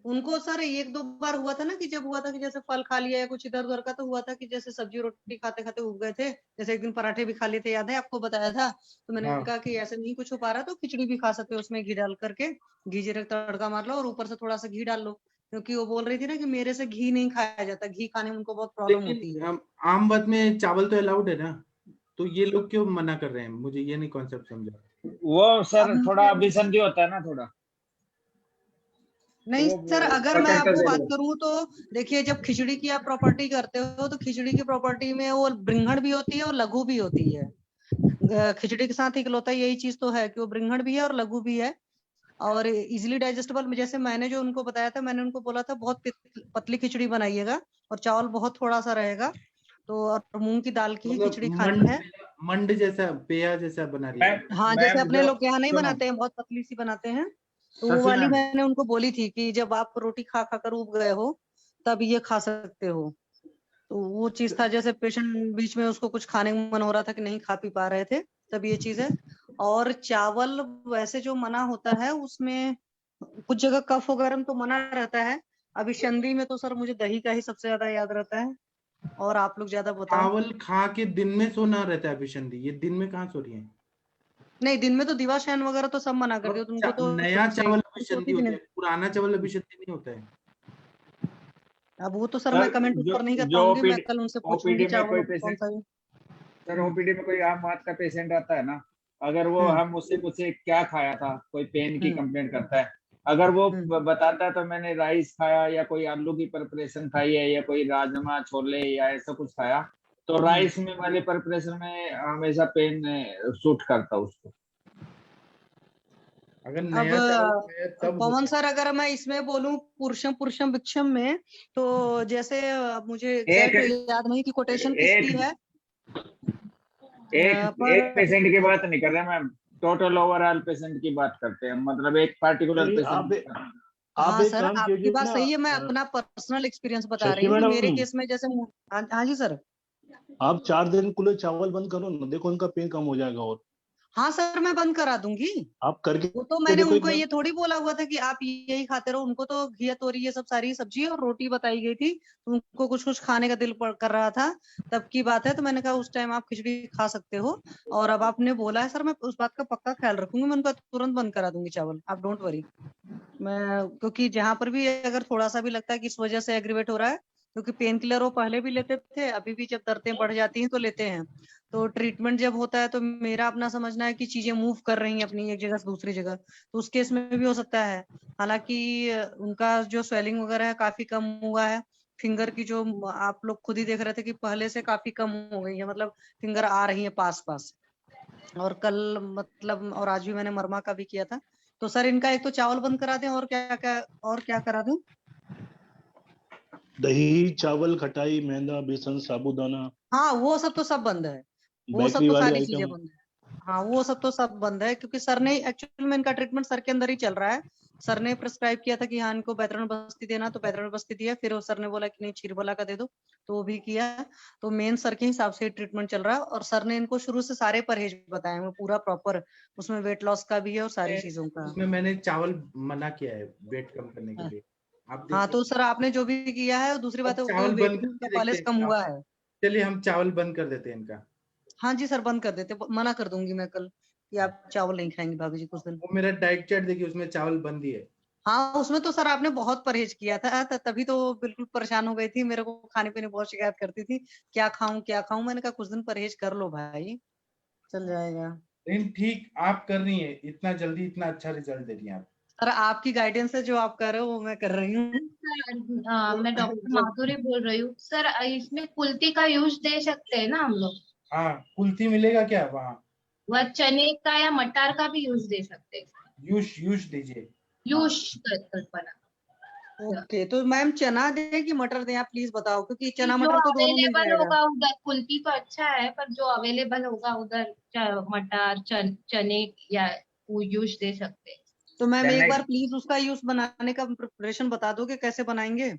उनको सर 1-2 बार हुआ था ना कि जब हुआ था कि जैसे फल खा लिया है कुछ इधर उधर का, तो हुआ था कि जैसे सब्जी रोटी खाते खाते उग गए थे। जैसे एक दिन पराठे भी खा लिए थे, याद है आपको बताया था? तो मैंने कहा कि ऐसे नहीं कुछ हो पा रहा तो खिचड़ी भी खा सकते हो, उसमें घी डाल करके, घी जीरे का तड़का मार लो और ऊपर से थोड़ा सा घी डाल लो। क्योंकि वो बोल रही थी ना कि मेरे से घी नहीं खाया जाता, घी खाने में उनको बहुत प्रॉब्लम होती है। आम बात में चावल तो अलाउड है ना, तो ये लोग क्यों मना कर रहे हैं? मुझे ये नहीं कॉन्सेप्ट समझा। वो सर थोड़ा अभिसंधि होता है ना थोड़ा। नहीं सर, अगर मैं आपको बात करूं तो देखिए, जब खिचड़ी की आप प्रॉपर्टी करते हो तो खिचड़ी की प्रॉपर्टी में वो ब्रिंघण भी होती है और लघु भी होती है। खिचड़ी के साथ इकलौता यही चीज तो है कि वो ब्रिंघण भी है और लघु भी है और इजिली डाइजेस्टेबल। जैसे मैंने जो उनको बताया था, मैंने उनको बोला था बहुत पतली खिचड़ी बनाइएगा और चावल बहुत थोड़ा सा रहेगा, तो और मूंग की दाल की ही खिचड़ी खानी है। मंड जैसा, पेया जैसा बना रही है। हाँ, जैसे अपने लोग यहाँ नहीं बनाते हैं, बहुत पतली सी बनाते हैं, तो वो वाली मैंने उनको बोली थी कि जब आप रोटी खा खा कर उब गए हो तब ये खा सकते हो। तो वो चीज था, जैसे पेशेंट बीच में उसको कुछ खाने में मन हो रहा था कि नहीं खा पी पा रहे थे, तब ये चीज है। और चावल वैसे जो मना होता है उसमें कुछ जगह कफ वगैरह में तो मना रहता है। अभी संधि में तो सर मुझे दही का ही सबसे ज्यादा याद रहता है, और आप लोग ज्यादा बताओ। चावल खा के दिन में सोना रहता है अभिसंधि, ये दिन में कहाँ सो रही है? नहीं, दिन में तो दिवाशयन वगैरह तो सब मना कर दिया, तुमको तो नया चावल अभिसंधि होता है, पुराना चावल अभिसंधि नहीं होता है। अब वो तो सर मैं कमेंट ऊपर नहीं कर पाऊंगी, मैं कल उनसे पूछूंगी चावल कौन सा है। सर ओपीडी में कोई आम बात का पेशेंट आता है ना, अगर वो हम उससे पूछे क्या खाया था, कोई पेन की कंप्लेंट करता है, अगर वो बताता है तो मैंने राइस खाया या कोई आलू की प्रिपरेशन खाई है या कोई राजमा छोले या ऐसा कुछ खाया, तो राइस में वाले प्रिपरेशन में हमेशा पेन सूट करता उसको। अगर नया चावल खाया तब पवन सर, अगर मैं इसमें बोलूं पुरुषम पुरुषम भिक्षम में, तो जैसे मुझे एग्जैक्ट याद नहीं कि कोटेशन किसकी है। एक पेशेंट की बात नहीं कर रहे मैम, टोटल ओवरऑल पेशेंट की बात करते हैं, मतलब एक पार्टिकुलर पेशेंट। हाँ सर, आपकी बात सही है, मैं अपना पर्सनल एक्सपीरियंस बता रही हूँ। मेरे केस में जैसे हाँ जी सर, आप 4 दिन के लिए चावल बंद करो ना, देखो उनका पेन कम हो जाएगा। और हाँ सर, मैं बंद करा दूंगी। आप करके वो तो मैंने उनको ये थोड़ी बोला हुआ था कि आप यही खाते रहो। उनको तो घिया तोरी ये सब सारी सब्जी और रोटी बताई गई थी, तो उनको कुछ कुछ खाने का दिल कर रहा था, तब की बात है। तो मैंने कहा उस टाइम आप खिचड़ी खा सकते हो, और अब आपने बोला है सर, मैं उस बात का पक्का ख्याल रखूंगी। मैं उनका तुरंत बंद करा दूंगी चावल, आप डोंट वरी। मैं क्योंकि जहां पर भी अगर थोड़ा सा भी लगता है कि इस वजह से एग्रीवेट हो रहा है, क्योंकि पेन किलर वो पहले भी लेते थे, अभी भी जब दर्दें बढ़ जाती हैं तो लेते हैं। तो ट्रीटमेंट जब होता है तो मेरा अपना समझना है कि चीजें मूव कर रही हैं अपनी एक जगह से दूसरी जगह, तो उस केस में भी हो सकता है। हालांकि उनका जो स्वेलिंग वगैरह है काफी कम हुआ है। फिंगर की जो आप लोग खुद ही देख रहे थे कि पहले से काफी कम हो गई है, मतलब फिंगर आ रही है पास पास। और कल मतलब और आज भी मैंने मरमा का भी किया था। तो सर इनका एक तो चावल बंद करा दें, और क्या करा दूं? दही, चावल, खटाई, मैदा, बेसन, साबूदाना, हाँ वो सब तो सब बंद है, वो सब बेकरी तो वाली सारी चीजें आइटम। बंद है। हाँ वो सब तो सब बंद है, क्योंकि सर ने एक्चुअली में इनका ट्रीटमेंट सर के अंदर ही चल रहा है। सर ने प्रिस्क्राइब किया था कि हाँ इनको बैतरण बस्ती देना, तो बैतरण बस्ती दिया। फिर सर ने बोला कि नहीं छिरबला का दे दो, तो वो भी किया। तो मेन सर के हिसाब से ट्रीटमेंट चल रहा है, और सर ने इनको शुरू से सारे परहेज बताए हैं, पूरा प्रॉपर। उसमें वेट लॉस का भी है और सारी चीजों का। उसमें मैंने चावल मना किया है वेट कम करने के लिए। आप हाँ तो सर आपने जो भी किया है, दूसरी बात है चावल वेट बंद भी उनका करके पहले से कम देखते हैं। हुआ है। चलिए हम चावल बंद कर देते हैं इनका। हाँ जी सर, बंद कर देते, मना कर दूंगी मैं कल कि आप चावल नहीं खाएंगे भाभी जी कुछ दिन। वो मेरा डाइट चार्ट देखिए, उसमें चावल बंद ही है। हाँ उसमें तो सर आपने बहुत परहेज किया था, तभी तो बिल्कुल परेशान हो गई थी, मेरे को खाने पीने बहुत शिकायत करती थी, क्या खाऊं क्या खाऊं। मैंने कहा कुछ दिन परहेज कर लो भाई, चल जाएगा। लेकिन ठीक आप कर रही है, इतना जल्दी इतना अच्छा रिजल्ट दे रही है आप। सर आपकी गाइडेंस है, जो आप कर रहे हो वो मैं कर रही हूँ। मैं डॉक्टर माधुरी बोल रही हूँ सर। इसमें कुल्थी का यूज दे सकते हैं ना हम लोग? हाँ कुल्थी मिलेगा क्या वहाँ? वह चने का या मटर का भी यूज दे सकते हैं? यूज दीजिए। यूज कल्पना। ओके, तो मैम चना दें कि मटर दें, आप प्लीज बताओ, क्योंकि चना जो मटर तो दोनों मिल अवेलेबल जाएगा। होगा उधर, कुल्थी तो अच्छा है, पर जो अवेलेबल होगा उधर मटर चने या वो यूज दे सकते हैं। तो मैम एक बार प्लीज उसका यूज बनाने का प्रिपरेशन बता दोगे, कैसे बनाएंगे?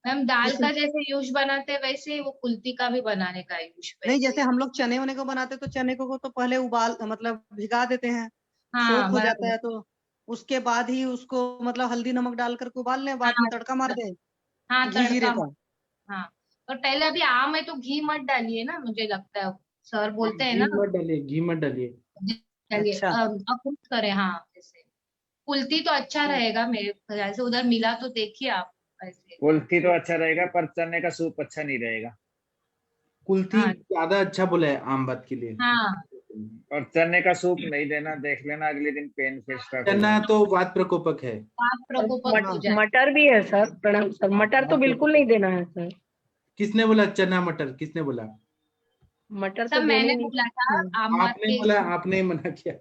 मैम दाल का जैसे यूज बनाते वैसे ही वो कुल्थी का भी बनाने का यूज। नहीं, जैसे हम लोग चने वने को बनाते तो चने को तो पहले उबाल मतलब भिगा देते हैं, सोख हो जाता है, तो उसके बाद ही उसको मतलब हल्दी नमक डाल करके उबाल लें, बाद में तड़का मार दे हाँ घी जीरे का। हाँ, और पहले अभी आम है तो घी मत डालिए ना, मुझे लगता है सर बोलते हैं ना। घी मत डालिए। अच्छा। अब करें हाँ, जैसे कुल्थी तो अच्छा रहेगा मेरे ख्याल से, उधर मिला तो देखिए आप। ऐसे कुल्थी तो अच्छा रहेगा, पर चने का सूप अच्छा नहीं रहेगा। कुल्थी ज्यादा अच्छा बोला है आम बात के लिए। हाँ, और चने का सूप नहीं देना, देख लेना अगले दिन पेन फिर स्टार्ट। चना तो वात प्रकोपक है। मटर भी है सर, प्रणाम सर। मटर तो बिल्कुल नहीं देना है सर। किसने बोला चना मटर? किसने बोला? मटर सब तो मैंने बोला था। आपने बोला, आपने मना किया।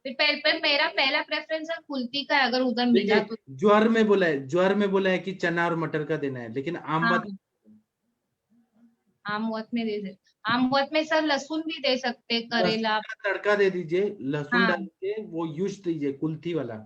फिर मेरा पहला प्रेफरेंस है कुल्थी का, अगर उधर मिला तो। ज्वार में बोला है, ज्वार में बोला है कि चना और मटर का देना है, लेकिन आम बात आमवत में दे सकते, आमवत में सर लहसुन भी दे सकते, करेला तड़का दे दीजिए, लहसुन डाल के वो यूज दीजिए कुल्थी वाला।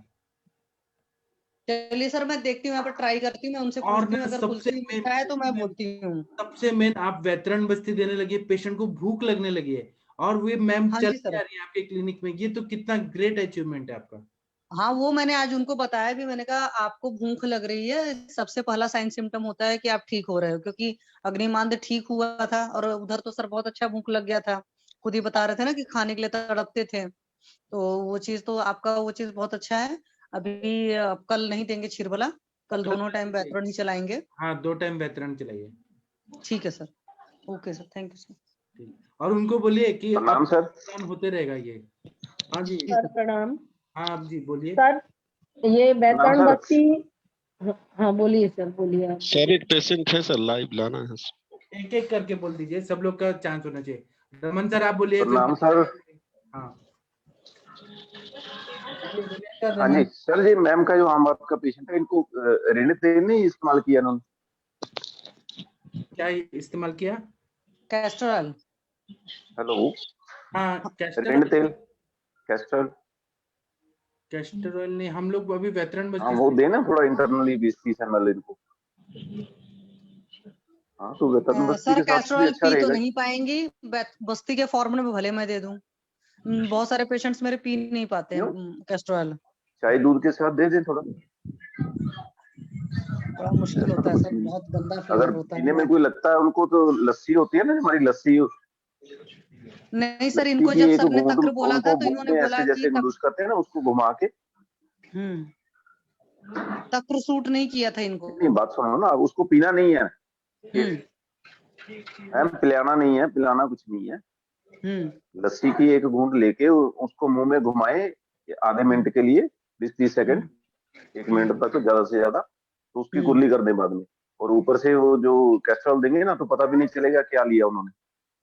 चलिए सर, मैं देखती हूँ, यहाँ पर ट्राई करती हूँ, मैं उनसे पूछती हूँ, अगर कुल्थी मीठा है तो मैं बोलती हूँ। सबसे मेन, आप वेतरण बस्ती देने लगी, पेशेंट को भूख लगने लगी है और वे मैम चल जा रही है आपके क्लिनिक में, ये तो कितना ग्रेट अचीवमेंट है आपका। हाँ वो मैंने आज उनको बताया भी, मैंने कहा आपको भूख लग रही है, सबसे पहला साइन सिम्टम होता है कि आप ठीक हो रहे हो, क्योंकि अग्निमांद ठीक हुआ था और उधर तो सर बहुत अच्छा भूख लग गया था, खुद ही बता रहे थे ना कि खाने के लिए तड़पते थे। तो वो चीज तो आपका वो चीज बहुत अच्छा है। अभी कल नहीं देंगे छिरबला, कल दोनों टाइम बैतरण ही चलाएंगे। हाँ 2 टाइम बैतरण चलाइए। ठीक है sir, okay sir, thank you sir. और उनको बोलिए कि प्रणाम सर, होते रहेगा ये। हाँ जी सर प्रणाम। हाँ आप जी बोलिए। सर ये बैतरण सर। बस्ती, हाँ बोलिए सर, बोलिए आप। सर एक पेशेंट है सर, लाइव लाना है। एक एक करके बोल दीजिए, सब लोग का चांस होना चाहिए। रमन सर आप बोलिए। प्रणाम सर। हाँ हाँ जी सर जी, मैम का जो आम बात का पेशेंट है, इनको रेनिटेन नहीं इस्तेमाल किया इन्होंने? क्या इस्तेमाल किया? कैस्ट्रॉल। हेलो। हाँ रेनिटेन, कैस्ट्रॉल। कैस्ट्रॉल ने हम लोग अभी वेतरन हाँ वो देना थोड़ा इंटरनली 20-30 ml इनको। हाँ तो वेतरन बस्ती सर के साथ भी कैस्ट्रॉल अच्छा पी तो रहेगा। नहीं पाएंगी, बस्ती के फॉर्मूले में भले मैं दे दूं। बहुत सारे पेशेंट्स मेरे पी नहीं पाते हैं कैस्ट्रॉल। चाय दूध के साथ दे दें थोड़ा। बड़ा मुश्किल होता है सर, बहुत गंदा फीवर अगर होता पीने है। में कोई लगता है उनको तो लस्सी होती है ना हमारी लस्सी। नहीं सर, लस्सी इनको की जब एक सर ने बूंद तक्र बोला था उनको तो बूंद इन्होंने में बोला ऐसे कि जैसे गुलूस करते हैं ना, उसको घुमा के। तक्र सूट नहीं किया था इनको। नहीं बात सुनो ना, अब उसको पीना नहीं है, पिलाना नहीं है, पिलाना कुछ नहीं है। लस्सी की एक बूंद लेके उसको मुंह में घुमाए आधे मिनट के लिए, 20-30 सेकंड, 1 मिनट तक ज्यादा से ज्यादा, तो उसकी कुल्ली कर दें बाद में। और ऊपर से वो जो कैस्ट्रॉल देंगे ना, तो पता भी नहीं चलेगा क्या लिया उन्होंने,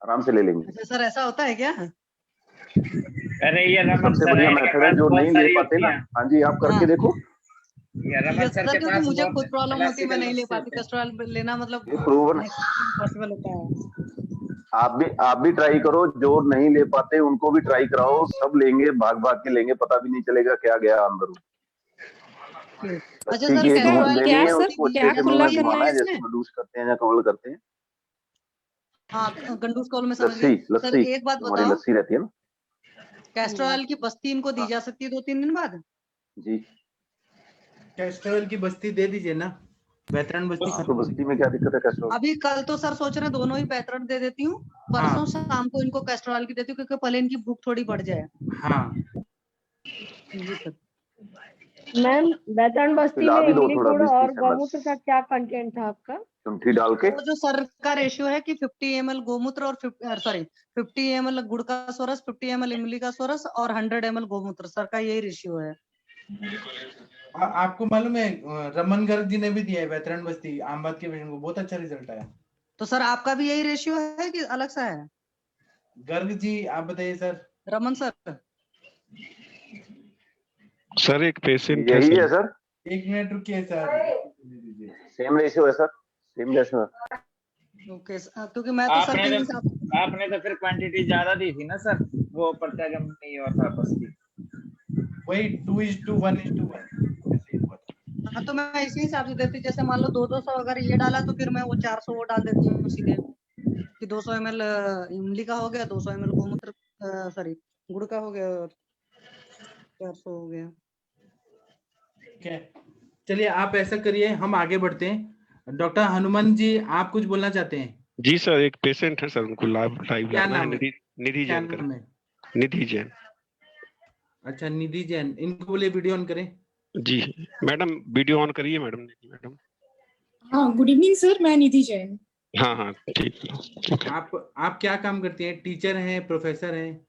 आराम से ले लेंगे। अच्छा सर ऐसा होता है क्या? अरे ये रमन सबसे सर बढ़िया है, मेथड है, जो नहीं ले पाते ना। हाँ जी आप करके देखो। ये रमन सर के क्योंकि पास मुझे बहुत खुद प्रॉब्लम होती है, मैं क्लासिकल नहीं ले नुस्खे पाती होते हैं। कैस्ट्रॉल लेना, मतलब ये प्रूवन इम्पॉसिबल होता है। आप भी ट्राई करो, जो नहीं ले पाते उनको भी ट्राई कराओ, सब लेंगे, भाग भाग के लेंगे, पता भी नहीं चलेगा क्या गया अंदर। अच्छा लस्सी सर की एक घूंट कैस्ट्रॉल देनी है, बस्ती उसको अच्छे क्या से मुंह खुला में करना घुमाना है है, जैसे इसमें? मडूस करते हैं या कवल करते हैं। हाँ गंडूस कौल में समझ लस्सी गई। सर लस्सी एक बात हमारी बताओ, लस्सी रहती है ना। कैस्ट्रॉल की बस्ती इनको दी जा सकती है 2-3 दिन बाद? जी कैस्ट्रॉल की बस्ती दे दीजिए ना, वेतरन बस्ती तो बस्ती में क्या दिक्कत है कैस्ट्रॉल? अभी कल तो सर सोच रहे दोनों ही पैटर्न दे देती हूँ, परसों शाम को इनको कैस्ट्रॉल की देती हूँ, क्योंकि पहले इनकी भूख थोड़ी बढ़ जाए। हाँ जी सर। मैम बैतरण बस्ती पिला में भी दो इमली थोड़ा गुड़ 20-30 और ml गौमूत्र का क्या कंटेंट था आपका? शुंठी डाल के। वो जो सर का रेशियो है कि 50 ml गोमूत्र और 50 ml गुड़ का सोरस, 50 ml इमली का सोरस और 100 ml गोमूत्र, सर का यही रेशियो है। आपको मालूम है रमन गर्ग जी ने भी दिया है वेतरन बस्ती आमबाद के पेशेंट को, बहुत अच्छा रिजल्ट आया। तो सर आपका भी यही रेशियो है कि अलग सा है? गर्ग जी आप बताइए सर। रमन सर सर एक पेशेंट यही है सर। 1 मिनट रुकिए सर। सेम रेशियो है सर, सेम रेशियो है। ओके क्योंकि मैं तो सर के हिसाब आपने तो फिर क्वांटिटी ज्यादा दी थी ना सर, वो प्रत्यागम नहीं हुआ था बस्ती। वही 2:1:1। हाँ तो मैं इसी हिसाब से देती, जैसे मान लो 200 अगर ये डाला तो फिर मैं वो 400 वो डाल देती हूँ सीधे, कि 200 ml इमली का हो गया, 200 ml गोमूत्र सॉरी गुड़ का हो गया और 400 हो गया। ठीक है चलिए आप ऐसा करिए, हम आगे बढ़ते हैं। डॉक्टर हनुमान जी आप कुछ बोलना चाहते हैं? जी सर एक पेशेंट है सर, उनको लाइव क्या लाना है। नाम है? निधि क्या जैन नाम है? निधि जैन। अच्छा निधि जैन, इनको बोले वीडियो ऑन करें। जी मैडम वीडियो ऑन करिए मैडम। हाँ गुड इवनिंग सर, मैं निधि जैन। हाँ ठीक। आप क्या काम करती हैं? टीचर हैं, प्रोफेसर हैं?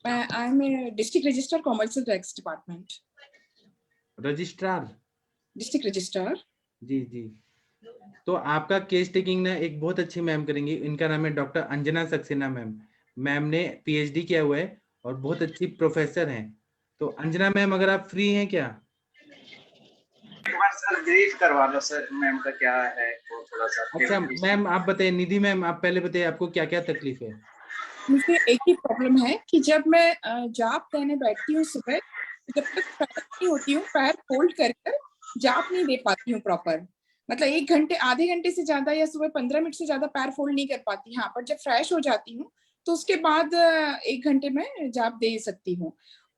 I am a district registrar commercial tax department. Registrar? District registrar. जी तो आपका केस टेकिंग ना एक बहुत अच्छी मैम करेंगी, इनका नाम है doctor Anjana Saxena ma'am. Ma'am ने पीएचडी किया हुआ है और बहुत अच्छी प्रोफेसर हैं। तो अंजना मैम अगर आप फ्री हैं क्या? एक बार सर ब्रीफ करवा लो सर, मैम का क्या है वो थोड़ा सा। अच्छा मैम आप बताइए, निधि मैम आप पहले बताइए आपको क्या क्या तकलीफ है? मुझे एक ही प्रॉब्लम है कि जब मैं जाप करने बैठती हूँ सुबह, जब तक फ्रेश नहीं होती हूँ, पैर फोल्ड कर जाप नहीं दे पाती हूँ प्रॉपर। मतलब 1 घंटे आधे घंटे से ज्यादा या सुबह 15 मिनट से ज्यादा पैर फोल्ड नहीं कर पाती। हाँ पर जब फ्रेश हो जाती हूँ तो उसके बाद 1 घंटे में जाप दे सकती हूँ।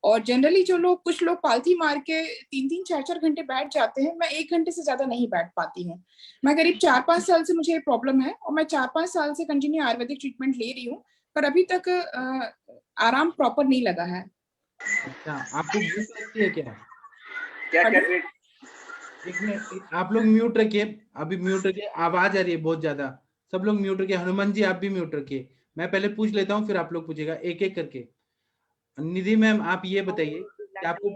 और जनरली जो लोग, कुछ लोग पालथी मार के 3-3 4-4 घंटे बैठ जाते हैं, मैं 1 घंटे से ज्यादा नहीं बैठ पाती हूँ। मैं करीब 4-5 साल से मुझे ये प्रॉब्लम है और मैं 4-5 साल से कंटिन्यू आयुर्वेदिक ट्रीटमेंट ले रही हूँ, पर अभी तक आराम प्रॉपर नहीं लगा है। अच्छा आपको भूख लगती है क्या? क्या कर रहे? एक मिनट आप लोग म्यूट रखिए, अभी म्यूट रखिए, आवाज आ रही है बहुत ज्यादा, सब लोग म्यूट रखिए। हनुमान जी आप भी म्यूट रखिए, मैं पहले पूछ लेता हूँ फिर आप लोग पूछेगा एक एक करके। निधि मैम आप ये बताइए कि आपको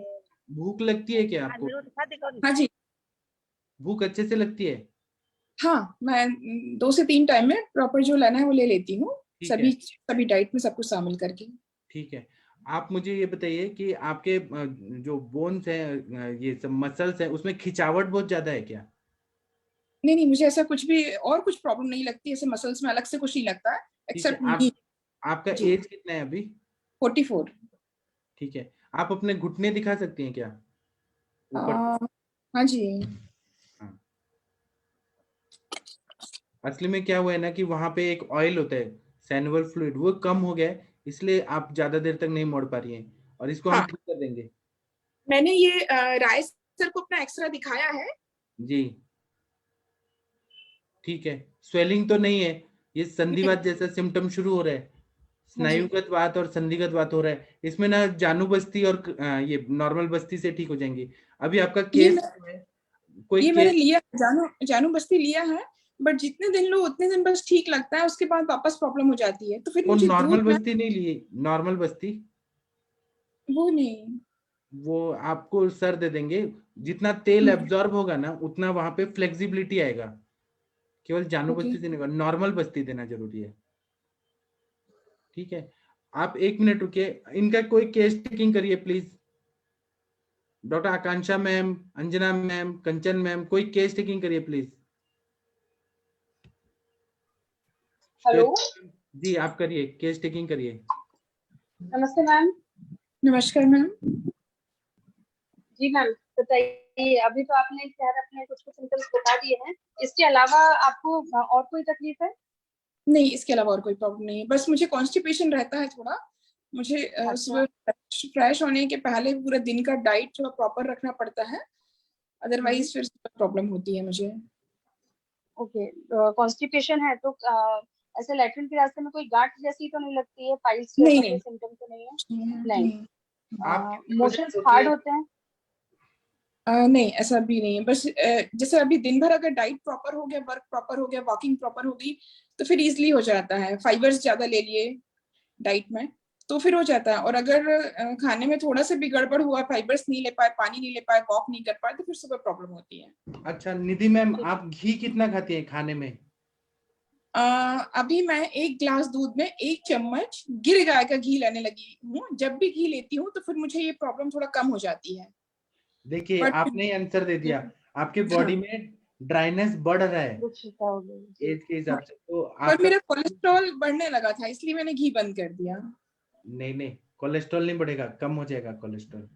भूख लगती है क्या? आपको हाँ जी, भूख अच्छे से लगती है? हाँ, मैं 2 से 3 टाइम में प्रॉपर जो लेना है वो ले लेती हूँ, ठीक है, सभी डाइट में सब कुछ शामिल करके। ठीक है। आप मुझे ये बताइए कि आपके जो बोन्स है, ये सब मसल्स है, उसमें खिंचावट बहुत ज्यादा है क्या? नहीं, मुझे ऐसा कुछ भी और कुछ प्रॉब्लम नहीं लगती, ऐसे मसल्स में अलग से कुछ नहीं लगता है ठीक है। एक्सेप्ट आपका जी। एज कितना है अभी? 44। ठीक है। आप अपने घुटने दिखा सकती हैं क्या ऊपर? हाँ जी। हाँ। असली में क्या हुआ है ना कि वहां पे एक ऑयल होता है सैनुअल फ्लूइड, वो कम हो गया है, इसलिए आप ज्यादा देर तक नहीं मोड़ पा रही हैं, और इसको हम ठीक कर देंगे। मैंने ये राय सर को अपना एक्सरा दिखाया है जी ठीक है। स्वेलिंग तो नहीं है, ये संधिवात जैसा सिम्टम शुरू हो रहा है, स्नायुगत वात और संधिगत वात हो रहा है। इसमें ना जानू बस्ती और ये नॉर्मल बस्ती से ठीक हो जाएंगी। अभी आपका केस कोई मैंने केस लिया, जानू बस्ती लिया है, बट जितने दिन लो उतने दिन बस ठीक लगता है, उसके बाद वापस प्रॉब्लम हो जाती है। तो फिर वो मुझे नॉर्मल दूध बस्ती नहीं लिए, नॉर्मल बस्ती वो नहीं, वो आपको सर दे देंगे। जितना तेल एब्जॉर्ब होगा ना उतना वहां पे फ्लेक्सिबिलिटी आएगा। केवल जानू बस्ती से नहीं होगा, नॉर्मल बस्ती देना जरूरी है। ठीक है, आप 1 मिनट रुकिए, इनका कोई केस टेकिंग करिए please. Doctor Akanksha ma'am, Anjana ma'am, Kanchan ma'am, कोई केस टेकिंग करिए प्लीज। हेलो जी आप करिए, केस टेकिंग करिए। नमस्ते मैम। नमस्कार मैम। जी मैम बताइए, अभी तो आपने खैर अपने कुछ सिम्टम्स बता दिए हैं, इसके अलावा आपको और कोई तकलीफ है? नहीं, इसके अलावा और कोई प्रॉब्लम नहीं है, बस मुझे कॉन्स्टिपेशन रहता है थोड़ा। मुझे सुबह फ्रेश होने के पहले पूरा दिन का डाइट थोड़ा प्रॉपर रखना पड़ता है, अदरवाइज फिर प्रॉब्लम होती है मुझे। ओके, कॉन्स्टिपेशन है तो ऐसे लैट्रिन के रास्ते में कोई गांठ जैसी तो नहीं लगती है? पाइल्स जैसा कोई सिम्टम तो नहीं है? नहीं। मोशंस हार्ड होते हैं? नहीं, ऐसा भी नहीं है, बस जैसे अभी दिन भर अगर डाइट प्रॉपर हो गया, वर्क प्रॉपर हो गया, वॉकिंग प्रॉपर हो गई, तो फिर इजीली हो जाता है। फाइबर्स ज्यादा ले लिए डाइट में तो फिर हो जाता है। और अगर खाने में थोड़ा सा भी गड़बड़ हुआ, फाइबर्स नहीं ले पाए, पानी नहीं ले पाए, वॉक नहीं कर पाए, तो फिर सुबह प्रॉब्लम होती है। अच्छा निधि मैम, आप घी कितना खाती हैं खाने में? अभी मैं 1 गिलास दूध में 1 चम्मच गिर गाय का घी लेने लगी हूँ। जब भी घी लेती हूँ तो फिर मुझे ये प्रॉब्लम थोड़ा कम हो जाती है। देखिए आपने आंसर दे दिया, आपके बॉडी में ड्राइनेस बढ़ रहा है एज के हिसाब से, तो पर मेरा कोलेस्ट्रॉल बढ़ने लगा था, इसलिए मैंने घी बंद कर दिया। नहीं, कोलेस्ट्रॉल नहीं बढ़ेगा, कम हो जाएगा कोलेस्ट्रॉल।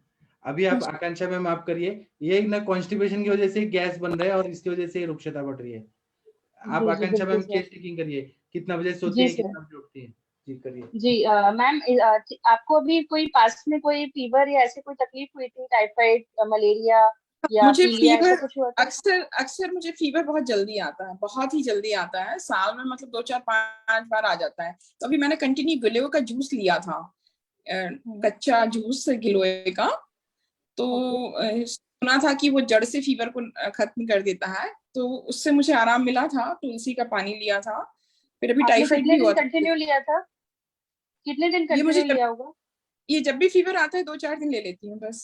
अभी आप आकांक्षा मैम आप करिए, ये ना कॉन्स्टिपेशन की वजह से गैस बन रहा है और इसकी वजह से रुक्षता बढ़ रही है। आप आकांक्षा मैम केस टेकिंग करिए, कितना बजे सोती है, कितना बजे उठती है? जी करिए। जी मैम, आपको अभी कोई पास में कोई फीवर या ऐसी कोई तकलीफ हुई थी, टाइफाइड, मलेरिया या मुझे फीवर कुछ हुआ था? अक्सर मुझे फीवर बहुत जल्दी आता है, बहुत ही जल्दी आता है, साल में मतलब 2, 4, 5 बार आ जाता है। तो अभी मैंने कंटिन्यू गिलोय का जूस लिया था, कच्चा जूस गिलोय का, तो सुना था कि वो जड़ से फीवर को खत्म कर देता है, तो उससे मुझे आराम मिला था। तुलसी का पानी लिया था, फिर अभी टाइफाइड भी हुआ था। कंटिन्यू लिया था? कितने दिन कंटिन्यू लिया होगा? ये जब भी फीवर आता है 2-4 दिन ले लेती हूँ बस।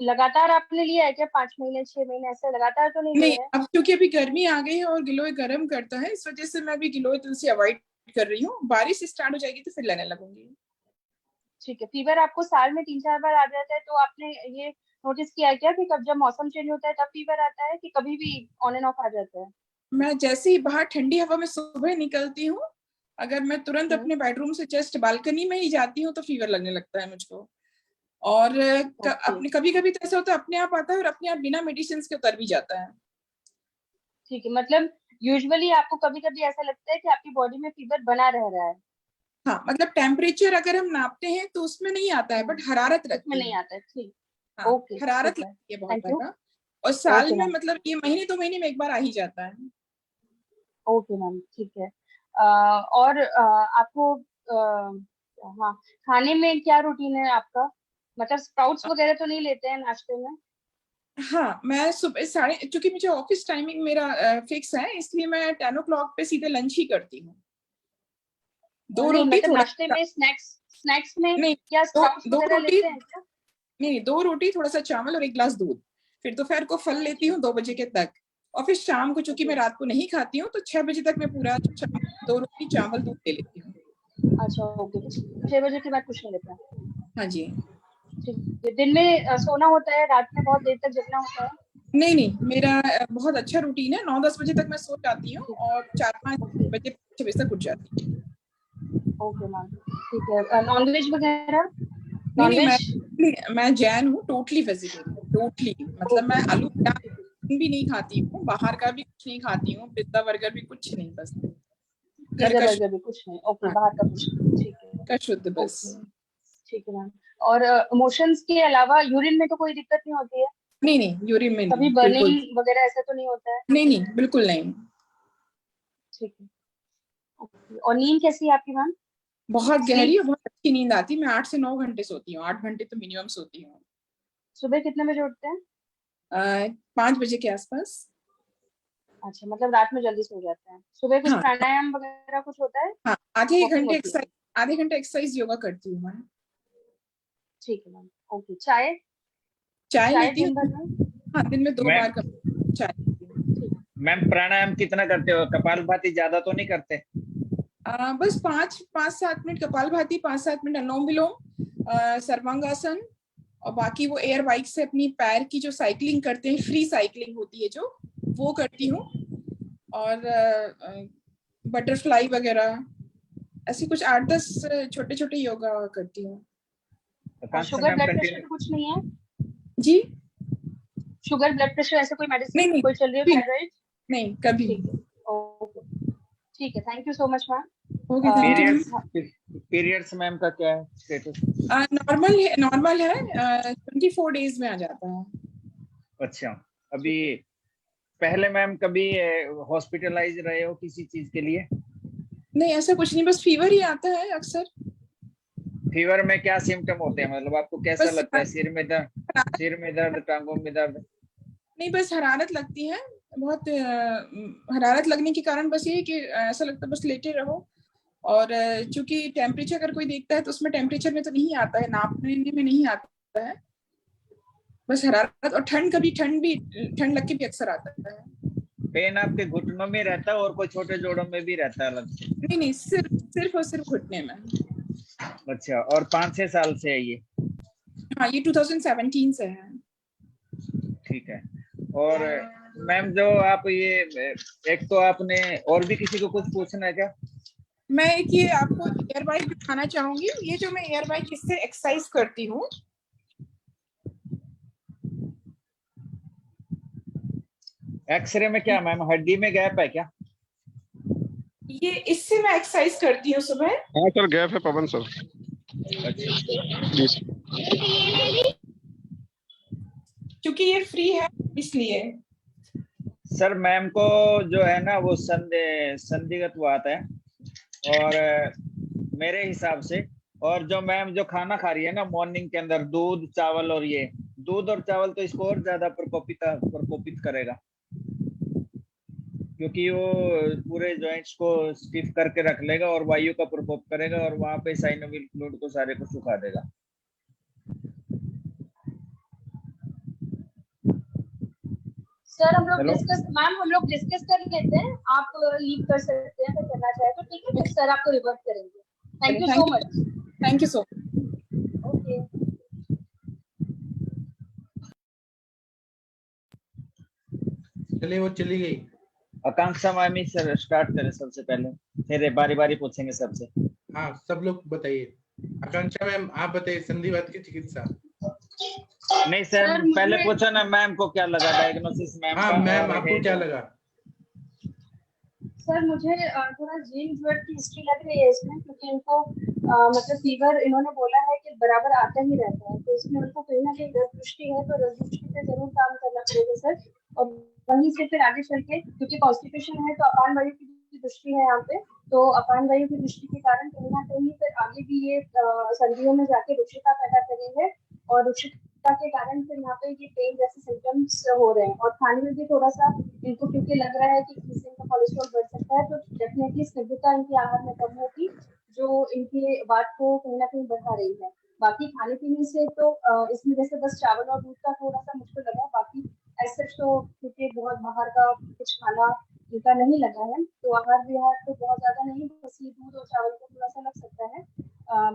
लगातार आपने लिया है क्या? 5 महीने 6 महीने ऐसे लगातार तो नहीं लिया है? अब क्योंकि अभी गर्मी आ गई है और गिलोय गर्म करता है, इस वजह से मैं अभी गिलोय तुलसी अवॉइड कर रही हूँ। बारिश स्टार्ट हो जाएगी तो फिर लेने लगूंगी। ठीक है। फीवर आपको साल में 3-4 बार आ जाता है, तो आपने ये नोटिस किया है क्या कि कब जब मौसम चेंज होता है तब फीवर आता है, कि कभी भी ऑन एंड ऑफ आ जाता है? मैं जैसे ही बाहर ठंडी हवा में सुबह निकलती हूँ, अगर मैं तुरंत अपने बेडरूम से जस्ट बालकनी में ही जाती हूँ तो फीवर लगने लगता है मुझको। और अपने कभी-कभी तो ऐसा होता है अपने आप आता है और अपने आप बिना मेडिसिन के उतर भी जाता है। ठीक है, मतलब यूजुअली आपको कभी-कभी ऐसा लगता है कि आपकी बॉडी में फीवर बना रह रहा है? हाँ, मतलब टेम्परेचर अगर हम नापते हैं तो उसमें नहीं आता है, बट हरारत लगती है। नहीं आता है। ठीक, हाँ, ओके, हरारत लगती है बहुत ज्यादा, और साल में मतलब ये महीने 2 महीने में एक बार आ ही जाता है। ओके मैम, ठीक है। और आपको हाँ, खाने में क्या रूटीन है आपका? मतलब स्प्राउट्स वगैरह तो नहीं लेते हैं नाश्ते में? हाँ, मैं सुबह क्योंकि मुझे ऑफिस टाइमिंग मेरा फिक्स है, इसलिए मैं 10 o'clock पे सीधे लंच ही करती हूँ। 2 रोटी मतलब थोड़ा नाश्ते में स्नैक्स में नहीं, क्या दो स्प्राउट्स दो वगैरह रोटी लेते हैं क्या? नहीं, 2 रोटी, थोड़ा सा चावल और 1 गिलास दूध। फिर दोपहर को फल लेती हूँ 2 बजे के तक, और फिर शाम को चूंकि मैं रात को नहीं खाती हूँ तो 6 बजे तक मैं पूरा 2 रोटी चावल दूध ले लेती हूँ। अच्छा, ओके। 6 बजे के बाद कुछ नहीं लेता? हाँ जी। ठीक है। दिन में सोना होता है, रात में बहुत देर तक जगना होता है? नहीं, मेरा बहुत अच्छा रूटीन है। 9-10 बजे तक मैं सो जाती हूँ और 4-5 बजे 6 बजे तक उठ जाती हूँ। ओके मैम, ठीक है। नॉनवेज वगैरह? नहीं, मैं जैन हूँ, टोटली वेजिटेरियन, टोटली। मतलब मैं आलू प्याज भी नहीं खाती हूँ, बाहर का भी कुछ नहीं खाती हूँ, पिज्जा बर्गर भी कुछ नहीं, बस घर का बर्गर भी कुछ नहीं? ओके, बाहर का कुछ नहीं, ठीक है। का शुद्ध बस। ठीक है मैम। और इमोशंस के अलावा यूरिन में तो कोई दिक्कत नहीं होती है? नहीं, यूरिन में कभी नहीं, बर्निंग वगैरह ऐसा तो नहीं होता है? नहीं, बिल्कुल नहीं। ठीक है, ओके। और नींद कैसी है आपकी मैम? बहुत गहरी और बहुत अच्छी नींद आती है। मैं 8 से 9 घंटे सोती हूँ, 8 घंटे तो मिनिमम सोती हूँ। सुबह कितने बजे उठते हैं? 5 बजे के आसपास। अच्छा, मतलब रात में जल्दी सो जाते हैं। सुबह कुछ प्राणायाम वगैरह कुछ होता है? हाँ, आधे घंटे एक्सरसाइज योगा करती हूँ मैं। ठीक है मैम, ओके। चाय लेती दिन भर में? हाँ, दिन में 2 बार चाय। मैम प्राणायाम कितना करते हो? कपालभाति ज्यादा तो नहीं करते? बस 5-7 मिनट कपालभाति, 5-7 मिनट अनुलोम विलोम, सर्वांगासन, और बाकी वो एयर बाइक से अपनी पैर की जो साइकिलिंग करते हैं, फ्री साइकिलिंग होती है जो, वो करती हूँ। और बटरफ्लाई वगैरह ऐसे कुछ 8-10 छोटे छोटे योगा करती हूँ। शुगर ब्लड प्रेशर तो कुछ नहीं है? जी, शुगर ब्लड प्रेशर ऐसे कोई मेडिसिन कोई चल रही है? थायराइड? नहीं, कभी। ओके, ठीक है। Thank you so much ma'am. Periods ma'am का क्या है स्टेटस? नॉर्मल है, 24 डेज में आ जाता है। अच्छा, अभी पहले मैम कभी हॉस्पिटलाइज रहे हो किसी चीज के लिए? नहीं, ऐसा कुछ नहीं, बस फीवर ही आता है अक्सर। फीवर में क्या सिम्टम होते हैं? मतलब आपको कैसा लगता है? सिर में दर्द, टांगों में दर्द? नहीं, बस हरारत लगती है बहुत। हरारत लगने के कारण बस ये कि ऐसा लगता है बस लेटे रहो। और चूंकि टेम्परेचर अगर कोई देखता है तो उसमें टेम्परेचर में तो नहीं आता है, नापने में नहीं आता है, बस हरारत। और ठंड लग के भी अक्सर आता है। पेन आपके घुटनों में रहता है और कोई छोटे जोड़ों में भी रहता है अलग से? नहीं, सिर्फ और सिर्फ घुटने में। अच्छा, और 5-6 साल से है ये? हाँ, ये 2017 से है। ठीक है। और मैम जो आप ये एक तो आपने और भी किसी को कुछ पूछना है क्या? मैं एक ये आपको एयर बाइक दिखाना चाहूंगी। ये जो मैं एयर बाइक इससे एक्सरसाइज करती हूँ, एक्सरे में क्या मैम हड्डी में गैप है क्या? ये इससे मैं एक्सरसाइज करती हूँ सुबह। हाँ सर, गैप है पवन सर। अच्छा जी क्योंकि ये फ्री है इसलिए। सर मैम को जो है ना वो संदिग्ध वो आता है, और मेरे हिसाब से, और जो मैम जो खाना खा रही है ना मॉर्निंग के अंदर, दूध चावल, और ये दूध और चावल तो इसको और ज्यादा प्रकोपित करेगा, क्योंकि वो पूरे जॉइंट्स को स्टिफ करके रख लेगा और वायु का प्रकोप करेगा और वहां पे साइनोवियल फ्लूइड को सारे को सुखा देगा। सर हम लोग डिस्कस कर लेते हैं। आप लीव कर सकते हैं अगर करना चाहे तो। ठीक है, फिर सर आपको रिवर्ट करेंगे। Thank you so much. Thank you so much. Okay. चलिए, वो चली गई। आकांक्षा मैम सर स्टार्ट करें सबसे पहले, फिर बारी बारी पूछेंगे सबसे। हाँ, सब लोग बताइए। आकांक्षा मैम आप बताइए, संधिवात की चिकित्सा। नहीं सर, पहले पूछो ना मैम को क्या लगा डायग्नोसिस मैम का। हाँ मैम, आपको क्या लगा? सर मुझे थोड़ा जीन ब्लड की हिस्ट्री लग रही है इसमें, क्योंकि इनको मतलब फीवर इन्होंने बोला है कि बराबर आता ही रहता है, तो इसमें उनको कहीं ना कहीं रस दृष्टि है, तो रस दृष्टि पे जरूर काम करना पड़ेगा सर। और वहीं से फिर आगे चल के, क्योंकि कॉन्स्टिपेशन है तो अपान वायु की दृष्टि है यहाँ पे, तो अपान वायु की दृष्टि के कारण कहीं ना कहीं फिर आगे भी ये संधियों में जाके रुक्षिता पैदा करेंगे, और रुक्षिता के कारण फिर यहाँ पे ये पेन जैसे सिम्टम्स हो रहे हैं। और खाने में भी थोड़ा सा इनको क्योंकि लग रहा है कि किसी का कोलेस्ट्रॉल बढ़ सकता है, तो डेफिनेटली स्निग्धता इनके आहार में कम होगी, जो इनकी वात को कहीं ना कहीं बढ़ा रही है। बाकी खाने पीने से तो इसमें जैसे बस चावल और दूध का थोड़ा सा मुझको लगा, बाकी ऐसे तो क्योंकि बहुत बाहर का कुछ खाना इनका नहीं लगा है, तो आहार विहार तो बहुत ज्यादा नहीं, बस ये दूध और चावल का थोड़ा सा लग सकता है।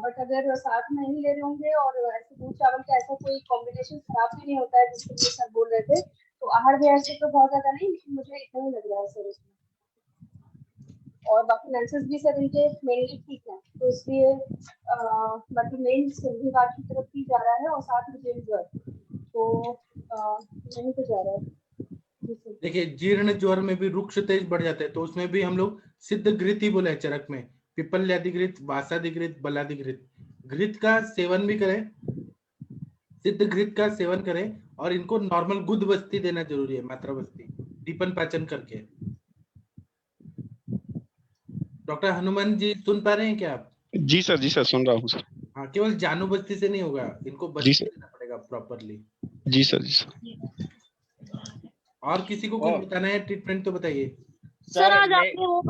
बट अगर साथ में नहीं ले रहे होंगे और ऐसे दूध चावल का ऐसा कोई कॉम्बिनेशन खराब भी नहीं होता है जिसके लिए सर बोल रहे थे, तो आहार विहार से तो बहुत ज्यादा नहीं, लेकिन मुझे इतना ही लग रहा है सर इसमें। और बाकी मेंसेस भी सर इनके मेनली ठीक है, तो इसलिए बाकी मेन संधिवात की तरफ भी जा रहा है और साथ में जीर्ण ज्वर, तो यहीं पे जा रहा है। देखिए जीर्ण ज्वर में भी रुक्ष तेज बढ़ जाता है, तो उसमें भी हम लोग सिद्ध घृत ही बोले चरक में, पिपल्यादि घृत, वासादि घृत, बलादि घृत, घृत का सेवन भी करें, सिद्ध घृत का सेवन करें, और इनको नॉर्मल गुद बस्ती देना जरूरी है, मात्रा बस्ती दीपन पाचन करके। डॉक्टर हनुमान जी सुन पा रहे हैं क्या आप? जी सर सुन रहा हूँ सर। हाँ, केवल जानू बस्ती से नहीं होगा, इनको बस्ती देना पड़ेगा प्रॉपरली। जी सर। और किसी को कुछ बताना है ट्रीटमेंट तो बताइए। सर आज आपने वो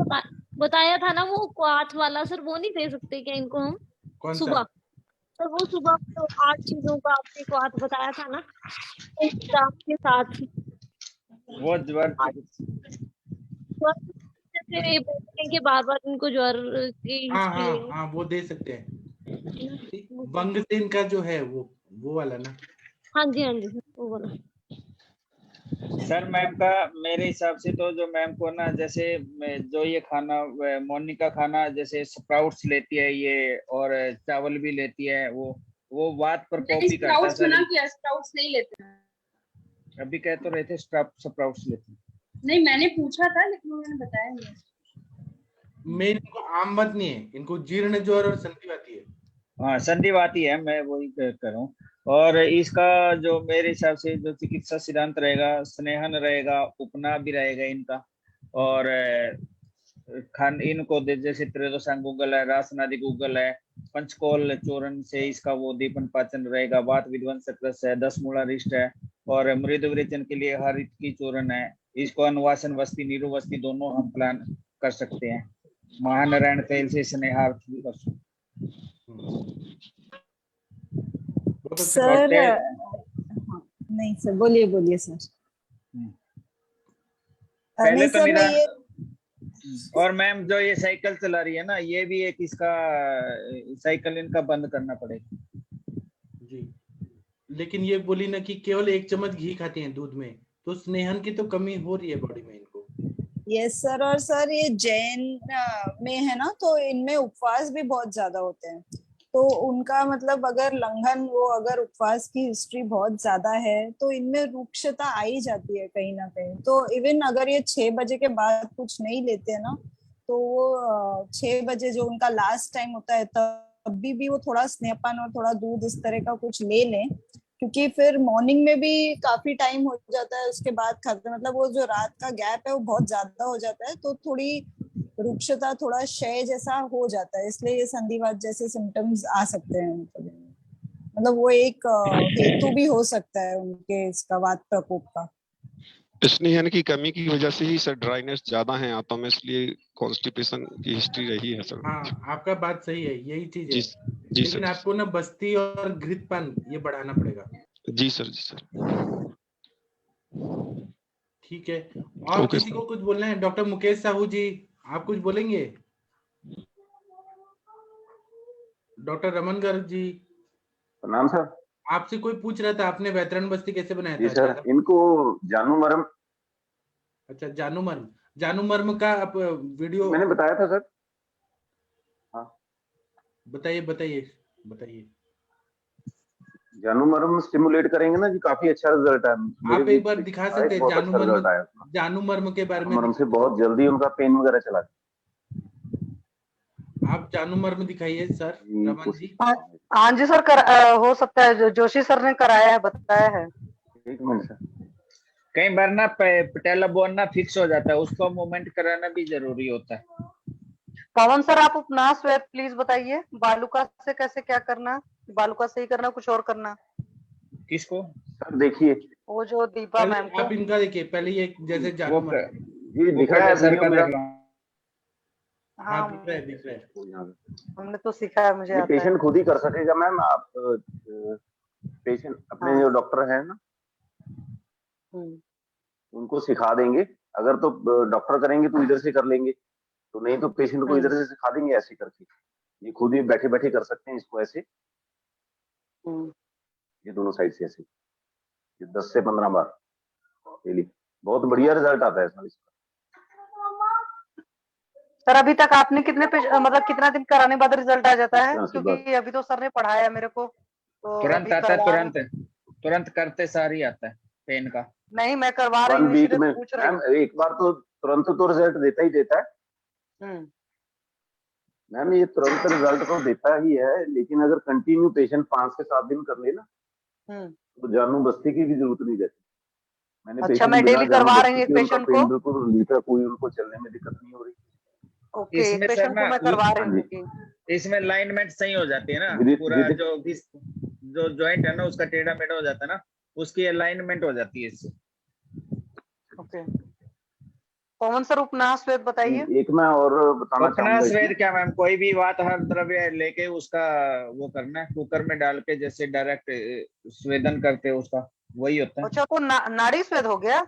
बताया था ना वो क्वाथ वाला, सर वो नहीं दे सकते क्या इनको हम? कौन सा? सुबह सर, वो सुबह तो 8 चीजों का आपने क्वाथ बताया था ना के साथ, वो ज्वर जैसे बोलते हैं कि बार इनको ज्वर की हाँ वो दे सकते हैं। बंगसेन का जो है वो वाला ना। हाँ जी वो वाला। सर मैम का मेरे हिसाब से तो जो मैम को ना, जैसे जो ये खाना मॉर्निंग का खाना जैसे स्प्राउट्स लेती है ये, और चावल भी लेती है, वो वात पर कॉपी करता है। स्प्राउट्स नहीं लेते हैं, अभी कह तो रहे थे स्प्राउट्स लेते हैं। नहीं मैंने पूछा था लेकिन उन्होंने बताया नहीं। मेन इनको आमबद नहीं है, इनको जीर्ण ज्वर और संधिवाती है। हाँ संधिवाती है, मैं वही कह रहा हूँ। और इसका जो मेरे हिसाब से जो चिकित्सा सिद्धांत रहेगा, स्नेहन रहेगा, उपना भी रहेगा इनका, और इनको जैसे त्रयोदशांग गुग्गल है, रासनादि गुग्गल है, पंचकोल चूर्ण से इसका वो दीपन पाचन रहेगा, वात विध्वंसक रस है, 10 मूला रिष्ट है, और मृद विरेचन के लिए हरित की चूर्ण है। इसको अनुवासन वस्ती, नीरु वस्ती दोनों हम प्लान कर सकते हैं। महानारायण तेल से स्नेहार्थ भी कर सकते सर। नहीं सर, बोलिए सर। पहले तो मेरा और मैम जो ये साइकिल चला रही है ना, ये भी एक इसका साइकिल इनका बंद करना पड़ेगा जी। लेकिन ये बोली ना कि केवल 1 चम्मच घी खाती हैं दूध में, तो स्नेहन की तो कमी हो रही है बॉडी में इनको। Yes sir. और सर ये जैन में है ना, तो इनमें उपवास भी बहुत ज्यादा होते हैं, तो उनका मतलब अगर लंघन, वो अगर उपवास की हिस्ट्री बहुत ज्यादा है तो इनमें रुक्षता आ ही जाती है कहीं ना कहीं। तो इवन अगर ये 6 बजे के बाद कुछ नहीं लेते हैं ना, तो वो 6 बजे जो उनका लास्ट टाइम होता है तब भी वो थोड़ा स्नेहपान और थोड़ा दूध इस तरह का कुछ ले लें, क्योंकि फिर मॉर्निंग में भी काफी टाइम हो जाता है उसके बाद खाते, मतलब वो जो रात का गैप है वो बहुत ज्यादा हो जाता है, तो थोड़ी रुक्षता, थोड़ा क्षय जैसा हो जाता है, इसलिए ये संधिवात जैसे सिम्टम्स आ सकते हैं। मतलब वो एक हेतु भी हो सकता है उनके इसका वात प्रकोप का। स्नेहन की कमी की वजह से ही सर ड्राइनेस ज्यादा है आंतों में, इसलिए कॉन्स्टिपेशन की हिस्ट्री रही है सर। हाँ आपका बात सही है, यही चीज है। जी लेकिन आपको ना बस्ती और घृतपान ये बढ़ाना पड़ेगा। जी सर। ठीक है। और किसी को कुछ बोलना है? डॉक्टर मुकेश साहू जी आप कुछ बोलेंगे? डॉक्टर रमन गर्ग जी प्रणाम सर। आपसे कोई पूछ रहा था, आपने वैतरण बस्ती कैसे बनाया जी था? सर, इनको जानुमर्म। अच्छा जानुमर्म का आप वीडियो मैंने बताया था सर। हाँ बताइए। जानुमर्म स्टिमुलेट करेंगे ना जी, काफी अच्छा रिजल्ट है। आप एक बार दिखा सकते हैं जानुमर्म के बारे में? जानुमर्म से बहुत जल्दी उनका पेन वगैरह चला गया। आप जानुमर्म दिखाइए सर रमन जी। हाँ जी सर, हो सकता है जोशी सर ने कराया है, बताया है। एक मिनट सर। कई बार ना पटेला बोन ना फिक्स हो जाता है, उसको मूवमेंट कराना भी जरूरी होता है। पवन सर आप उपन्यास वेब प्लीज बताइए, बालुका से कैसे क्या करना, बालुका से ही करना कुछ और करना? किसको सर? देखिए वो जो दीपा मैम को। आप इनका देखिए पहले, ये जैसे जानुमर्म जी दिखा है सर का। हाँ दिख रहा है, दिख रहा है। वो यहाँ पे। हमने तो सीखा है, मुझे ये आता है। पेशेंट खुद ही कर सकेगा मैम। आप पेशेंट अपने हाँ। जो डॉक्टर है ना, उनको सिखा देंगे। अगर तो डॉक्टर करेंगे तो इधर से कर लेंगे, तो नहीं तो पेशेंट को इधर से सिखा देंगे ऐसे करके। ये खुद ही बैठे बैठे कर सकते हैं इसको ऐसे, ये दोनों साइड से ऐसे, ये 10 से 15 बार डेली। बहुत बढ़िया रिजल्ट आता है सर इसका। सर अभी तक आपने मतलब कितना दिन कराने बाद रिजल्ट आ जाता है? क्योंकि अभी तो सर ने पढ़ाया मेरे को, तो तुरंत आता है, तुरंत करते सार ही आता है पेन का। नहीं, मैं करवा रही 1 हूँ, वीक इसलिए में पूछ रही हूँ। मैम। एक बार तो तुरंत तो रिजल्ट देता ही देता है मैम। ये तुरंत रिजल्ट तो देता ही है, लेकिन अगर कंटिन्यू पेशेंट 5 से 7 दिन कर ले ना, तो जानू बस्ती की भी जरूरत नहीं रहती। मैंने अच्छा, पेशेंट मैं बिना डेली जानू करवा रही बस्ती हूँ के, एक उनका पेशेंट पेन को। बिल्कुल रिलीफ है, कोई उनको चलने में दिक्कत नहीं हो रही। ओके, एक पेशेंट को मैं करवा रही हूँ। इसमें लाइनमेंट सही हो जाती है ना, पूरा जो जॉइंट है ना उसका टेढ़ा मेढ़ा हो जाता है ना, उसकी अलाइनमेंट हो जाती है इससे। ओके, कौन सा उपन्यास वेद बताइए। एक मैं और बताना चाहूंगा उपन्यास वेद क्या मैम, कोई भी वात हर द्रव्य लेके उसका वो करना है, कुकर में डाल के जैसे डायरेक्ट स्वेदन करते हैं उसका, वही होता है। अच्छा, तो नाड़ी स्वेद हो गया।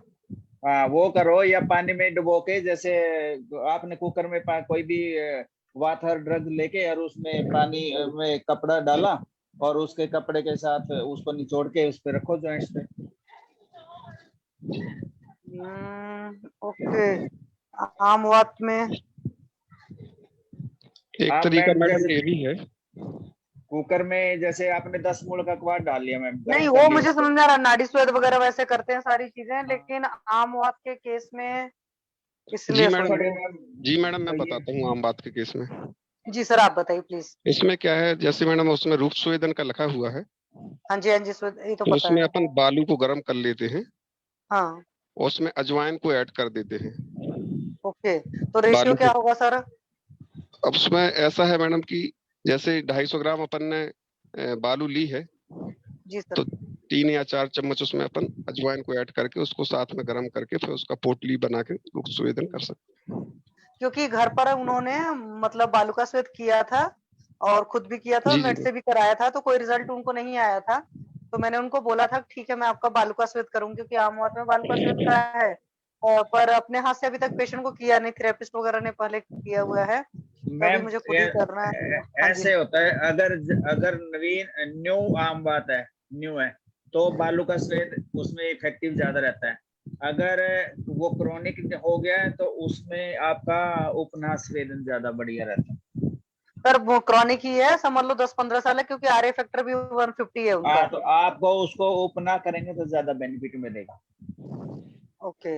हाँ, वो करो, या पानी में डुबो के, जैसे आपने कुकर में कोई भी वाथर ड्रग लेके और उसमें पानी में कपड़ा डाला और उसके कपड़े के साथ उसको निचोड़ के उस पे रखो जॉइंट्स पे। ओके, आम वात में एक तरीका मैडम ये भी है। कुकर में जैसे आपने 10 मूल का क्वाड डाल लिया मैम, नहीं, वो मुझे समझ में आ रहा, नाड़ी स्वेद वगैरह वैसे करते हैं सारी चीजें, लेकिन आम वात के केस में इसलिए जी मैडम मैं बताता हूँ आम बात के केस में। जी सर, आप बताइए प्लीज। इसमें क्या है, जैसे मैडम उसमें रूप स्वेदन का लिखा हुआ है। हाँ जी, हाँ जी, ये तो पता उसमें है। अपन बालू को गर्म कर लेते हैं, हाँ, उसमें अजवाइन को ऐड कर देते हैं। ओके, तो रेशियो क्या होगा सर? अब उसमें ऐसा है मैडम कि जैसे 250 ग्राम अपन ने बालू ली है, जी सर, तो 3 या 4 चम्मच उसमें अपन अजवाइन को ऐड करके उसको साथ में गर्म करके फिर उसका पोटली बना के रूप स्वेदन कर सकते हैं। क्योंकि घर पर उन्होंने मतलब बालू का स्वेद किया था और खुद भी किया था और नेट से भी कराया था, तो कोई रिजल्ट उनको नहीं आया था। तो मैंने उनको बोला था ठीक है, मैं आपका बालू का स्वेद करूंगी, क्योंकि आम वात में बालू का स्वेद का है, पर अपने हाथ से अभी तक पेशेंट को किया नहीं, थेरेपिस्ट वगैरह ने पहले किया हुआ है, तो अभी मुझे खुद ही करना है। ऐसे होता है, अगर नवीन न्यू आम बात है, न्यू है, तो बालू का स्वेद उसमें इफेक्टिव ज्यादा रहता है। अगर वो क्रोनिक हो गया है तो उसमें आपका उपन्यास स्वेदन ज्यादा बढ़िया रहता है। सर वो क्रॉनिक ही है, समझ लो 10-15 साल है, क्योंकि आरए फैक्टर भी 150 है उनका। तो आपको उसको उपना करेंगे तो ज्यादा बेनिफिट मिलेगा। ओके,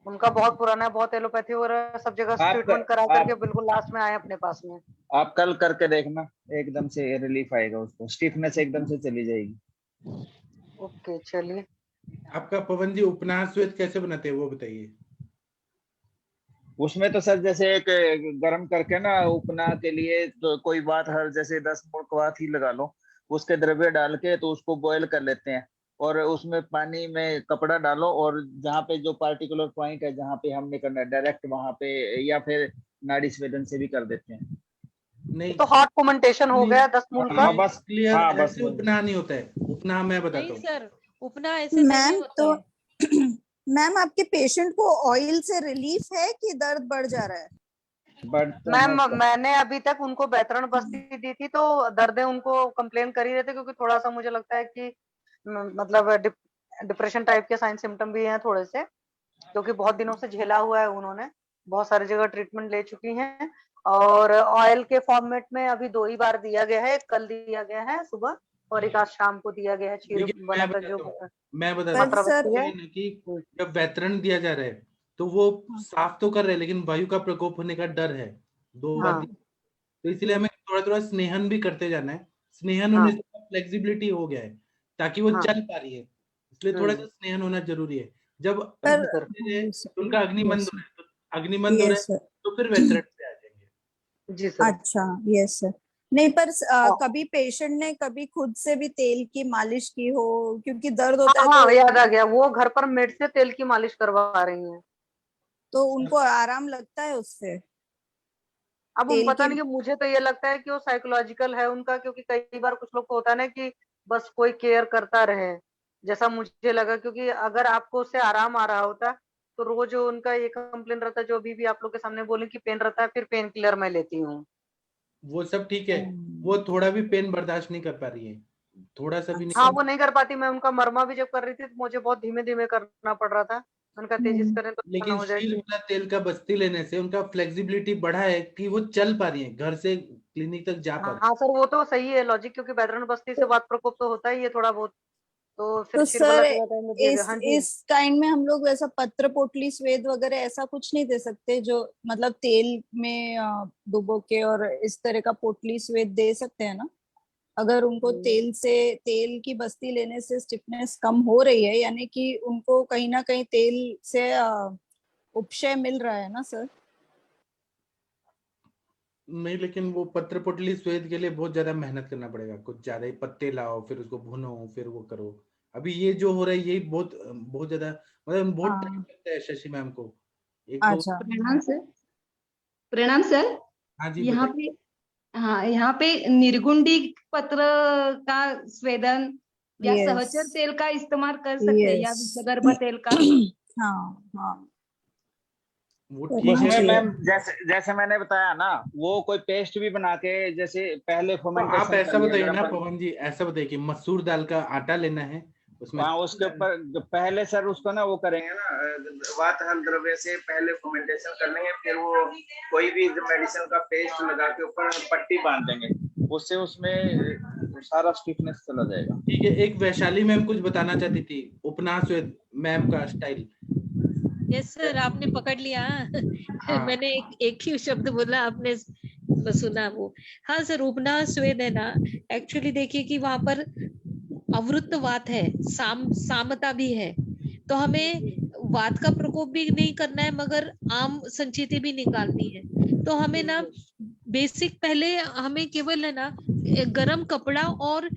उनका बहुत पुराना है, बहुत एलोपैथी वगैरह सब जगह ट्रीटमेंट करा करके बिल्कुल लास्ट में आए अपने पास में। आप कल करके देखना, एकदम से रिलीफ आएगा, उसको स्टिफनेस एकदम से चली जाएगी। ओके, चलिए। आपका पवन जी उपन्यास स्वेद कैसे बनाते हैं वो बताइए। उसमें तो सर जैसे एक गर्म करके ना उपना के लिए तो कोई बात हर जैसे 10 मूल बात ही लगा लो, उसके द्रव्य डाल के तो उसको बॉयल कर लेते हैं और उसमें पानी में कपड़ा डालो और जहाँ पे जो पार्टिकुलर पॉइंट है जहाँ पे हमने करना है डायरेक्ट वहां पे, या फिर नाड़ी स्वेदन से भी कर देते हैं। नहीं तो हॉट फर्मेंटेशन हो गया 10 मूल का। बस क्लियर, हाँ, बस ऐसे उपना नहीं होता है। उपना मैं बताता हूँ सर, उपना ऐसे मैम तो मैम आपके पेशेंट को ऑयल से रिलीफ है कि दर्द बढ़ जा रहा है? मैम मैंने अभी तक उनको बैतरण बस्ती दी थी, तो दर्द उनको कंप्लेन कर ही रहे थे, क्योंकि थोड़ा सा मुझे लगता है कि मतलब डिप्रेशन टाइप के साइन सिम्टम भी हैं थोड़े से, क्योंकि बहुत दिनों से झेला हुआ है उन्होंने, बहुत सारी जगह ट्रीटमेंट ले चुकी हैं, और ऑयल के फॉर्मेट में अभी 2 ही बार दिया गया है, कल दिया गया है सुबह और एक आज शाम को दिया गया है। मैं बता कि जब बैतरण दिया जा रहा है तो वो साफ तो कर रहे हैं, लेकिन वायु का प्रकोप होने का डर है 2 बार, तो इसलिए हमें थोड़ा थोड़ा स्नेहन भी करते जाना है। स्नेहन होने से फ्लेक्सिबिलिटी हो गया है ताकि वो चल पा रही है, इसलिए थोड़ा सा स्नेहन होना जरूरी है। जब उनका अग्निमंद हो रहा है, तो अग्निमंद हो रहा है तो फिर बैतरण पे आ जाएंगे। जी सर। अच्छा, यस सर। नहीं पर कभी पेशेंट ने कभी खुद से भी तेल की मालिश की हो, क्योंकि दर्द होता है तो याद आ गया, वो घर पर मेड से तेल की मालिश करवा रही हैं, तो उनको आराम लगता है उससे? अब तेल पता की नहीं कि मुझे तो ये लगता है कि वो साइकोलॉजिकल है उनका, क्योंकि कई बार कुछ लोग को होता है ना कि बस कोई केयर करता रहे, जैसा मुझे लगा। क्योंकि अगर आपको उससे आराम आ रहा होता तो रोज उनका ये कंप्लेन रहता, जो अभी भी आप लोग के सामने बोले कि पेन रहता है, फिर पेन किलर मैं लेती हूँ। वो सब ठीक है, वो थोड़ा भी पेन बर्दाश्त नहीं कर पा रही है, थोड़ा सा भी हाँ नहीं। वो नहीं कर पाती। मैं उनका मरमा भी जब कर रही थी तो मुझे बहुत धीमे धीमे करना पड़ रहा था। उनका तेजी से करें तो ना लेकिन हो शील जाएगी। वाला तेल का बस्ती लेने से उनका फ्लेक्सिबिलिटी बढ़ा है कि वो चल पा रही है, घर से क्लिनिक तक जा पा रही है। हाँ सर, वो तो सही है लॉजिक, क्योंकि बैदरन बस्ती से वात प्रकोप तो होता ही है थोड़ा बहुत, तो फिर तो चिल वाला सर थोड़ा टाइम लगेगा। हाँ जी। इस काइंड में हम लोग वैसा पत्र पोटली स्वेद वगैरह ऐसा कुछ नहीं दे सकते, जो मतलब तेल में डुबो के और इस तरह का पोटली स्वेद दे सकते हैं ना? अगर उनको तेल की बस्ती लेने से स्टिफनेस कम हो रही है, यानी कि उनको कहीं ना कहीं तेल से उपशय मिल रहा है ना सर? नहीं, लेकिन वो पत्र पोटली स्वेद के लिए बहुत ज्यादा मेहनत करना पड़ेगा, कुछ ज्यादा ही पत्ते लाओ, फिर उसको भुनो, फिर वो करो। अभी ये जो हो रहा है यही बहुत बहुत ज्यादा, मतलब बहुत टाइम लगता है शशि मैम को। एक तो अच्छा। प्रणाम सर। प्रणाम सर। हाँ जी यहाँ बताइए। पे, हाँ यहाँ पे निर्गुंडी पत्र का स्वेदन या यस सहचर तेल का इस्तेमाल कर सकते हैं, या यस विषगर्भ तेल का। हाँ हाँ वो करना उसमें चाहिए। मैम जैसे जैसे मैंने बताया ना, वो कोई पेस्ट भी बना के, जैसे पहले तो आप फर्मेंटेशन ऐसा कर लिया बताइए अगर ना अपन। पवन जी, ऐसा बताइए कि मसूर दाल का आटा लेना है, उसमें हाँ, उसके ऊपर जो पहले सर उसको ना वो करेंगे ना, वात हल द्रव्य से पहले फर्मेंटेशन कर लेंगे, फिर वो कोई भी मेडिसिन का पेस्ट लगा के ऊपर पट्टी बांध देंगे, उससे उसमें सारा स्टिफनेस चला जाएगा। ठीक है। एक वैशाली मैम कुछ बताना चाहती थी, उपन्यास मैम का स्टाइल। यस सर, आपने पकड़ लिया। हाँ। मैंने एक ही शब्द बोला, आपने सुना वो। हाँ सर, उपना स्वेद है ना, एक्चुअली देखिए कि वहां पर अवृत्त वात है, सामता भी है, तो हमें वात का प्रकोप भी नहीं करना है मगर आम संचिति भी निकालनी है। तो हमें ना बेसिक पहले हमें केवल है ना गरम कपड़ा और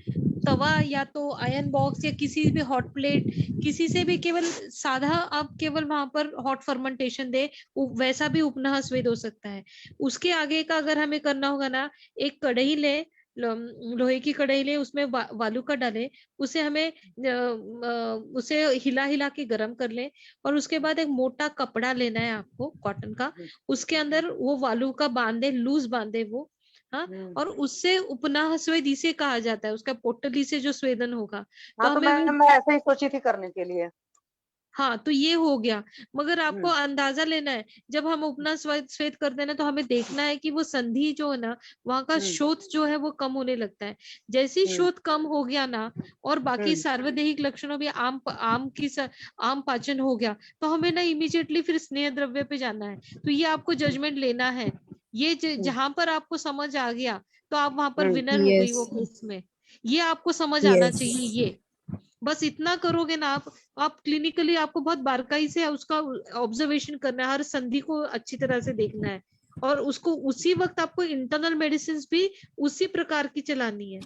तवा या तो आयरन बॉक्स या किसी भी हॉट प्लेट, किसी से भी केवल साधा आप केवल वहां पर हॉट फर्मेंटेशन दे, वैसा भी उपनाह स्वेद हो सकता है। उसके आगे का अगर हमें करना होगा ना, एक कढ़ाई ले, लोहे की कढ़ाई ले, उसमें वालू का डाले, उसे हमें उसे हिला हिला के गरम कर ले, और उसके बाद एक मोटा कपड़ा लेना है आपको कॉटन का, उसके अंदर वो वालू का बांधे, लूज बांधे वो, हाँ, और उससे उपनाह स्वेद इसे कहा जाता है, उसका पोटली से जो स्वेदन होगा। हाँ तो मैं ऐसे ही सोची थी करने के लिए। हाँ, तो ये हो गया। मगर आपको अंदाजा लेना है, जब हम उपना स्वेद करते हैं ना, तो हमें देखना है कि वो संधि जो है ना, वहां का शोथ जो है वो कम होने लगता है। जैसे ही शोथ कम हो गया ना, और बाकी सार्वदेहिक लक्षणों भी आम पाचन हो गया, तो हमें ना इमीडिएटली फिर स्नेह द्रव्य पे जाना है। तो ये आपको जजमेंट लेना है। ये जहां पर आपको समझ आ गया तो आप वहां पर विनर हो गई वो केस में। ये आपको समझ आना चाहिए। ये बस इतना करोगे ना आप क्लिनिकली आपको बहुत बारीकाई से उसका ऑब्जर्वेशन करना है, हर संधि को अच्छी तरह से देखना है, और उसको उसी वक्त आपको इंटरनल मेडिसिन भी उसी प्रकार की चलानी है।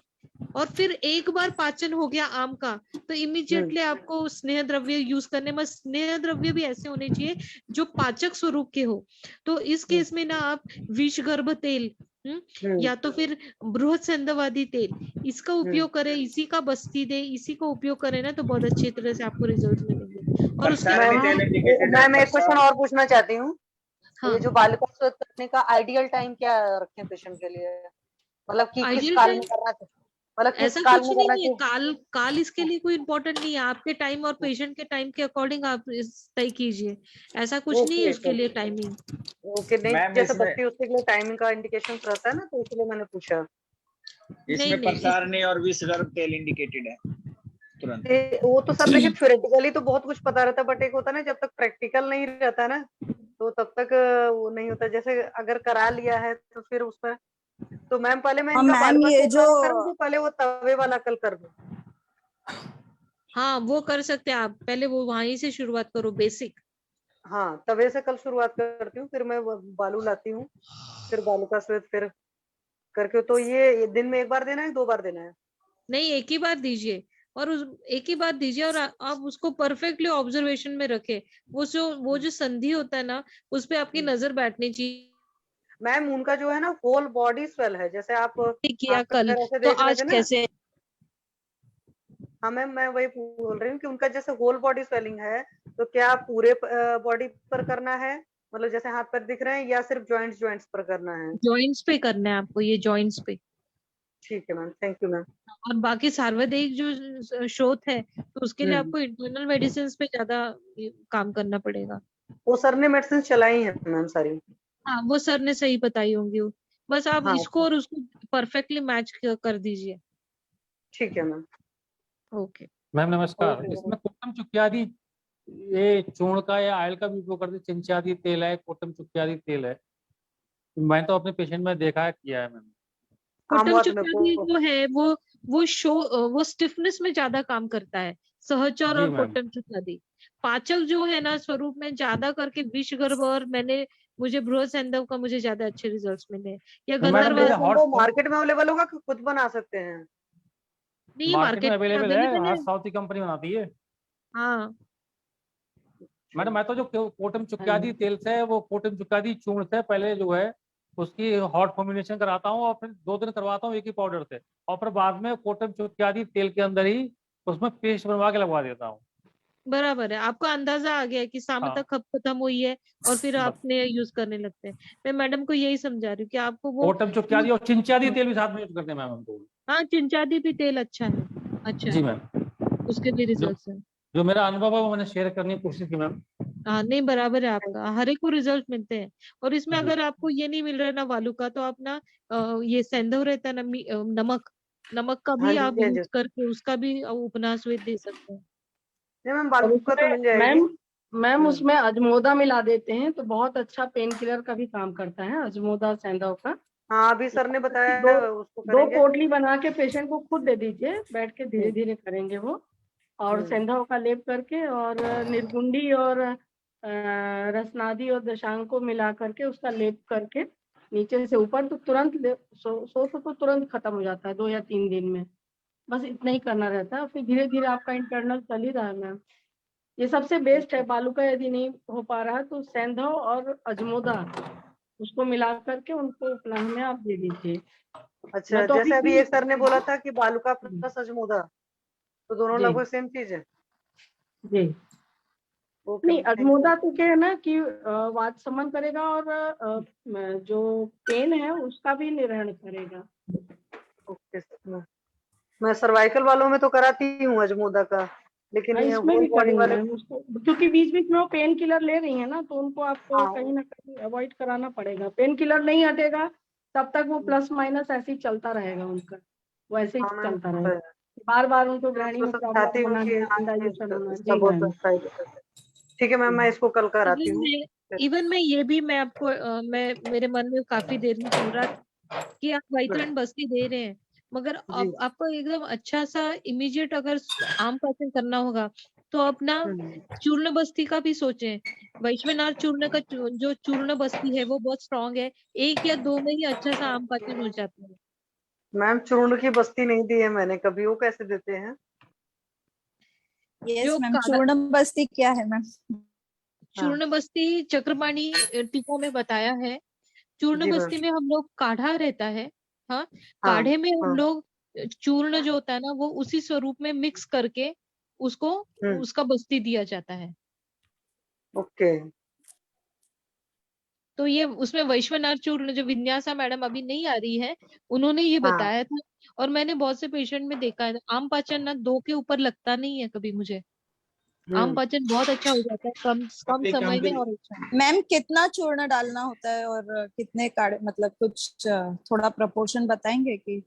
और फिर एक बार पाचन हो गया आम का, तो इमीडिएटली आपको स्नेह द्रव्य यूज करने में, स्नेह द्रव्य भी ऐसे होने चाहिए जो पाचक स्वरूप के हो। तो इस केस में ना आप विषगर्भ तेल या तो फिर बृहद संदवादी तेल, इसका उपयोग करें, इसी का बस्ती दे, इसी का उपयोग करें ना, तो बहुत अच्छी तरह से आपको रिजल्ट मिलेंगे। और उसके मैं एक क्वेश्चन और पूछना चाहती हूँ। हाँ। ये जो बालिका स्वेद करने का आइडियल टाइम क्या रखें पेशेंट के लिए, मतलब कि किस आइडियल काल टाइम में करना चाहिए, मतलब किस ऐसा काल कुछ में नहीं करना है। चाहिए? काल इसके लिए कोई इम्पोर्टेंट नहीं है। आपके टाइम और पेशेंट के टाइम के अकॉर्डिंग आप तय कीजिए। ऐसा कुछ नहीं है उसके लिए टाइमिंग। ओके, नहीं मैम जैसे इसमें बच्चे उसके लिए टाइमिंग का इंडिकेशन रहता है ना, तो इसलिए मैंने पूछा। इसमें प्रसारणी और विषगर्भ तेल इंडिकेटेड है तुरंत। वो तो सर देखिए थ्योरेटिकली तो बहुत कुछ पता रहता है, बट एक होता है ना, जब तक प्रैक्टिकल नहीं रहता ना, तो तब तक वो नहीं होता। जैसे अगर करा लिया है तो फिर उस पर, तो मैम पहले मैं इनका मैम ये जो करूँ कि पहले वो तवे वाला कल कर दूं? हाँ, वो कर सकते हैं आप। पहले वो वहीं से शुरुआत करो, बेसिक। हाँ, तवे से कल शुरुआत करती हूँ, फिर मैं बालू लाती हूँ, फिर बालू का स्वेद फिर करके। तो ये दिन में एक बार देना है, 2 बार देना है? नहीं, एक ही बार दीजिए, और एक ही बार दीजिए, और आप उसको परफेक्टली ऑब्जर्वेशन में रखे। वो जो संधि होता है ना, उस पे आपकी नजर बैठनी चाहिए। मैम उनका जो है ना होल बॉडी स्वेल है, जैसे आप किया हाथ कल, पैर ऐसे तो देख रहे आज थे ना। कैसे? हाँ मैम, मैं वही बोल रही हूँ कि उनका जैसे होल बॉडी स्वेलिंग है, तो क्या पूरे बॉडी पर करना है, मतलब जैसे हाथ पैर दिख रहे हैं, या सिर्फ जॉइंट्स पर करना है? जॉइंट्स पे करना है आपको, ये जॉइंट्स पे। ठीक है मैम, थैंक यू मैम। और बाकी सार्वदेहिक जो शोथ है, तो उसके लिए आपको इंटरनल मेडिसिन पे ज्यादा काम करना पड़ेगा। वो सर ने मेडिसिन चलाई है मैम सारी। हाँ, वो सर ने सही बताई होंगी, बस आप हाँ इसको और उसको परफेक्टली मैच कर दीजिए। ठीक है मैम। ओके मैम नमस्कार। ओके। इसमें कोटम चुक्यादी ये चूर्ण का या आयल का भी उपयोग करते, चिंचादी तेल है, कोटम चुक्यादी तेल है, मैं तो अपने पेशेंट में देखा है, किया है मैम। कोटम चुक्यादी जो है वो स्टिफनेस में ज्यादा काम करता है, सहचर जी और मैम। कोटम चुक्यादी। पाचक जो है ना स्वरूप में ज्यादा करके विषगर्भ, और मुझे बृहस्पंदव का मुझे ज्यादा अच्छे रिजल्ट्स मिले हैं। या गंधर्व वो मार्केट में अवेलेबल होगा कि खुद बना सकते हैं? नहीं, मार्केट में अवेलेबल है, है। साउथ की कंपनी बनाती है। हाँ मैडम मैं तो जो कोटम चुक्यादी तेल से, वो कोटम चुक्यादी चूर्ण से पहले जो है उसकी हॉट फॉर्मुलेशन कराता हूँ, और फिर 2 दिन करवाता हूँ एक ही पाउडर से, और फिर बाद में कोटम चुक्यादी तेल के अंदर ही उसमें पेस्ट बनवा के लगवा देता हूँ। बराबर है, आपको अंदाजा आ गया है कि सामता कब खत्म हुई है, और फिर आपने यूज करने लगते हैं। मैं मैडम को यही समझा रही हूँ कि आपको वो कोटम चुक्यादी और चिंचादी तेल भी साथ में यूज करते हैं मैम हमको। हाँ, चिंचादी भी तेल अच्छा है, अच्छा जी है, मैम। उसके भी रिजल्ट्स हैं। जो मेरा अनुभव है वो मैंने शेयर करने की कोशिश की मैम। हाँ नहीं, बराबर है आपका, हर एक को रिजल्ट मिलते हैं। और इसमें अगर आपको ये नहीं मिल रहा है ना वालू का, तो आप ना ये सेंधव रहता है ना, नमक का भी आप यूज करके उसका भी उपनास दे सकते हैं। मैम बालू का तो मिल जाएगी। मैम उसमें अजमोदा मिला देते हैं तो बहुत अच्छा पेन किलर का भी काम करता है, अजमोदा सेंधव का। हाँ अभी सर ने बताया उसको दो करेंगे। पोटली बना के पेशेंट को खुद दे दीजिए, बैठ के धीरे धीरे करेंगे वो, और सेंधव का लेप करके, और निर्गुंडी और रसनादी और दशांग को मिला करके उसका लेप करके नीचे से ऊपर, तो तुरंत सो तो तुरंत खत्म हो जाता है 2 या 3 दिन में। बस इतना ही करना रहता है, फिर धीरे धीरे आपका इंटरनल चल ही रहा है मैम। ये सबसे बेस्ट है। बालू का यदि नहीं हो पा रहा है तो सेंधव और अजमोदा उसको मिला करके उनको उपनाह में आप दे दीजिए। अच्छा, तो जैसे अभी एक सर ने बोला था कि बालू का प्लस अजमोदा, तो दोनों लगभग सेम चीज है। जी नहीं, अजमोदा तो क्या है ना कि वात समन करेगा, और जो पेन है उसका भी निवारण करेगा। ओके सर, मैं सर्वाइकल वालों में तो कराती हूँ अजमोदा का, लेकिन ये इसमें होल भी बॉडी करेंगे वाले उसको, क्योंकि बीच बीच में वो पेन किलर ले रही है ना, तो उनको आपको कहीं ना कहीं अवॉइड कराना पड़ेगा। पेन किलर नहीं हटेगा तब तक वो प्लस माइनस ऐसे ही चलता रहेगा उनका, वो ऐसे ही चलता रहेगा, बार बार उनको ग्रहणी में प्रॉब्लम होना है, इंडाइजेशन होना है। जी मैम ठीक है मैम, मैं इसको कल कराती हूँ। इवन मैं ये भी मैं आपको मेरे मन में काफी देर में चल रहा था कि आप वैतरण बस्ती दे रहे हैं, मगर आपको एकदम अच्छा सा इमीडिएट अगर आम पाचन करना होगा तो अपना चूर्ण बस्ती का भी सोचें। वैश्वनाथ चूर्ण का जो चूर्ण बस्ती है वो बहुत स्ट्रांग है, 1 या 2 में ही अच्छा सा आम पाचन हो जाता है। मैम चूर्ण की बस्ती नहीं दी है मैंने कभी, वो कैसे देते हैं? यस मैम, चूर्ण बस्ती क्या है मैम? चूर्ण बस्ती चक्रपाणी टीका में बताया है। चूर्ण बस्ती में हम लोग काढ़ा रहता है, हाँ, काढ़े में हम लोग चूर्ण जो होता है ना वो उसी स्वरूप में मिक्स करके उसको उसका बस्ती दिया जाता है। ओके। तो ये उसमें वैश्वनाथ चूर्ण जो विन्यासा मैडम अभी नहीं आ रही है, उन्होंने ये बताया था, और मैंने बहुत से पेशेंट में देखा है आम पाचन ना 2 के ऊपर लगता नहीं है कभी मुझे, आम पाचन बहुत अच्छा हो जाता है कम समय में। और अच्छा मैम कितना चूर्ण डालना होता है और कितने काढ़े, मतलब कुछ थोड़ा प्रपोर्शन बताएंगे कि?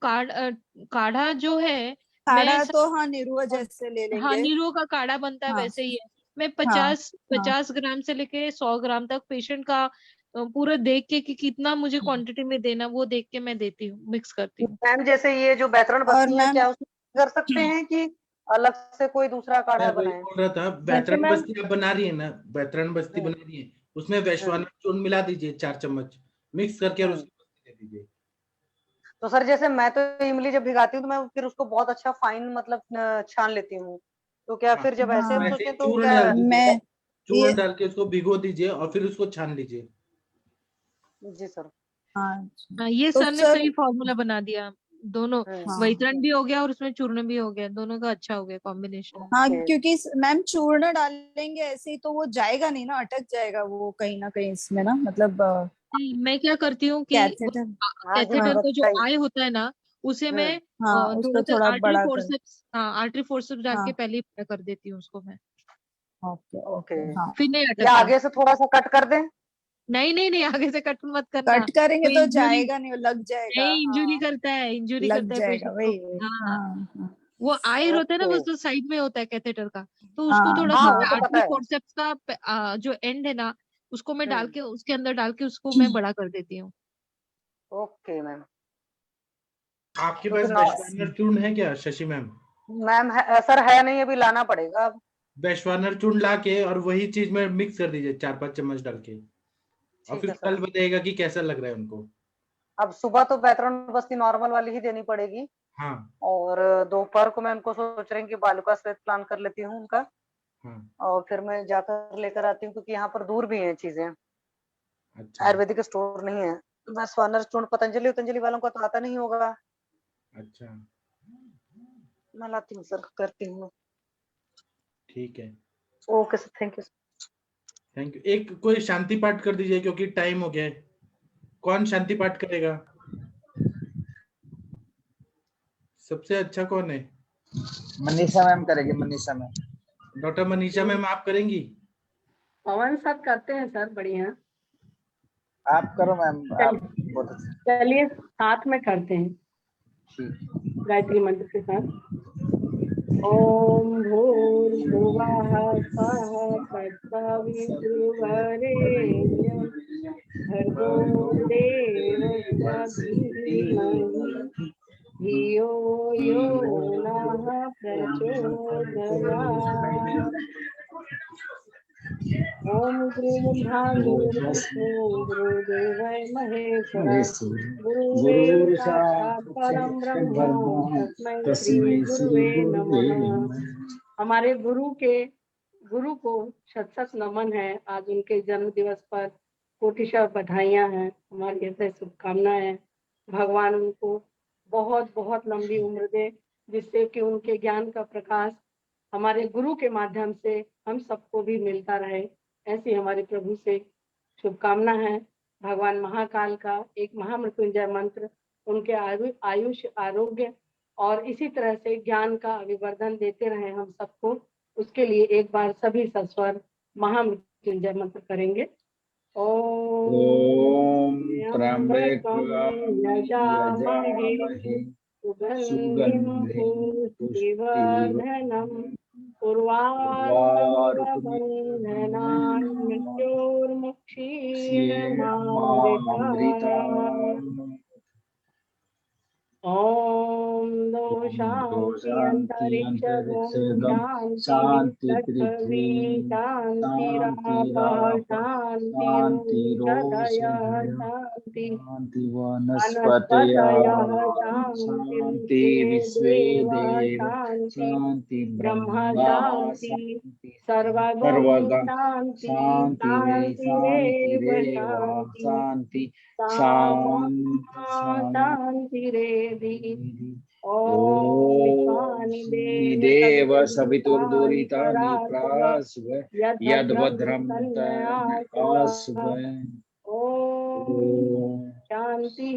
काढ़ा जो है, काढ़ा तो हाँ निरुआ जैसे ले लेंगे। हाँ, नीरो का काढ़ा बनता है वैसे ही है। मैं 50 ग्राम से लेके 100 ग्राम तक पेशेंट का पूरा देख के कि कितना मुझे क्वांटिटी में देना, वो देख के मैं देती हूँ, मिक्स करती हूँ। मैम जैसे ये जो वैतरण बस्ती है, क्या उसमें कर सकते हैं कि अलग से कोई दूसरा काढ़ा बनाए? बोल रहा था वैतरण बस्ती आप बना रही है ना, वैतरण बस्ती बना रही है, उसमें वैश्वानर चूर्ण मिला दीजिए 4 चम्मच मिक्स करके, और उसकी बस्ती दे दीजिए। तो सर जैसे मैं तो इमली जब भिगाती हूँ तो मैं फिर उसको बहुत अच्छा फाइन मतलब छान लेती हूँ, तो क्या फिर जब ऐसे हम सोचे तो चूर्ण क्या डाल दीजिए, चूर्ण डाल के उसको भिगो दीजिए और फिर उसको छान लीजिए। जी सर। हाँ ये तो सर ने सर सही फॉर्मूला बना दिया, दोनों हाँ वैतरण भी हो गया और उसमें चूर्ण भी हो गया, दोनों का अच्छा हो गया कॉम्बिनेशन। हाँ, क्योंकि मैम चूर्ण डालेंगे ऐसे ही तो वो जाएगा नहीं ना, अटक जाएगा वो कहीं ना कहीं इसमें ना, मतलब नहीं, मैं क्या करती हूँ कि कैथेटर। कैथेटर का जो आई होता है ना, उसे मैं हाँ उसको थोड़ा सा थोड़ा आर्टरी बड़ा कर। फोर्सेप्स, हाँ आर्टरी फोर्सेप्स डाल के हाँ पहले ही बड़ा कर देती हूँ उसको मैं, ओके ओके हाँ। फिर नहीं या अटकता। आगे से थोड़ा सा कट कर दें। नहीं नहीं नहीं, आगे से कट मत करना, कट करेंगे वो तो इंजुरी, जाएगा नहीं, वो लग जाएगा। नहीं इंजुरी हाँ करता है, इंजुरी लग करता है जाएगा, पेशेंट को। वही वही। हाँ, हाँ वो आयर होता है ना, वो ओके। जो साइड में होता है कैथेटर का, तो उसको हाँ थोड़ा हाँ सा वो तो पता आर्टरी है। फोर्सेप्स का जो एंड है ना, उसको मैं डाल के उसके अंदर डाल के उसको मैं बड़ा कर देती हूँ। Okay ma'am. आपके तो पास फिर वैश्वानर चूर्ण है क्या शशि मैम? मैम सर है नहीं, अभी लाना पड़ेगा अब। वैश्वानर चूर्ण ला के और वही चीज में मिक्स कर दीजिए 4-5 चम्मच डाल के, और ठीक फिर है कल सर। बताइएगा कि कैसा लग रहा है उनको। अब सुबह तो वैतरण बस्ती नॉर्मल वाली ही देनी पड़ेगी, हाँ और दोपहर को मैं उनको सोच रही हूँ कि बालुका श्वेत प्लान कर लेती हूँ उनका, हाँ और फिर मैं जाकर लेकर आती हूँ, क्योंकि यहाँ पर दूर भी हैं चीजें, अच्छा आयुर्वेदिक स्टोर नहीं है। बस स्वानर चूर्ण पतंजलि वालों का तो आता नहीं होगा। अच्छा मैं लाती हूँ सर, करती हूँ। ठीक है, okay sir, thank you. Thank you. एक कोई शांति पाठ कर दीजिए क्योंकि टाइम हो गया है। कौन शांति पाठ करेगा? सबसे अच्छा कौन है? मनीषा मैम करेगी, Manisha ma'am. Doctor Manisha ma'am आप करेंगी? पवन सर करते हैं सर, बढ़िया। आप करो मैम, आप बहुत अच्छा। चलिए साथ में करते हैं गायत्री मंत्र के साथ। ओम भूर्भुवः स्वः तत्सवितुर्वरेण्यं भर्गो देवस्य धीमहि धियो यो नः प्रचोदयात्। ओम गुरुर्ब्रह्मा गुरुर्देवो महेश्वरः गुरुरेव साक्षात् परम ब्रह्म तस्मै श्री गुरुवे नमः। हमारे गुरु को शत नमन है। आज उनके जन्म दिवस पर कोटिशः बधाइयां हैं, हमारी हृदय शुभकामनाएं हैं। भगवान उनको बहुत बहुत लंबी उम्र दे, जिससे कि उनके ज्ञान का प्रकाश हमारे गुरु के माध्यम से हम सबको भी मिलता रहे, ऐसी हमारे प्रभु से शुभकामना है। भगवान महाकाल का एक महामृत्युंजय मंत्र उनके आयुष आरोग्य और इसी तरह से ज्ञान का अभिवर्धन देते रहे हम सबको। उसके लिए एक बार सभी सस्वर महामृत्युंजय मंत्र करेंगे। ओम त्र्यंबकं यजामहे यजामहे सुगंधिं पुष्टिवर्धनम् उर्वारुकमिव मृत्योर्मुक्षीयमामृतात्। ओम दो शांति अंतरिक्ष गो शांति पृथ्वी शांति रापः शांतिरोषधयः शांति वनस्पतयः शांति विश्वे देव शांति ब्रह्म शांति सर्वगं शांति शांतिरेव शांति शांतिरेधि। ओम देव सवितुर्दुरितानि प्रासुव यद्भद्रं तन्नासुव। ओम शांति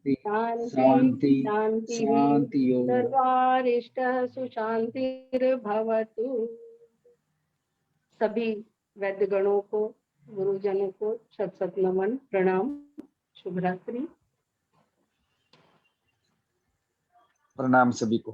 शांति शांति शांति शांति सर्वारिष्ट सुशांतिर्भवतु। सभी वैद्य गणों को, गुरुजनों को शत नमन, प्रणाम, शुभ रात्रि। प्रणाम सभी को।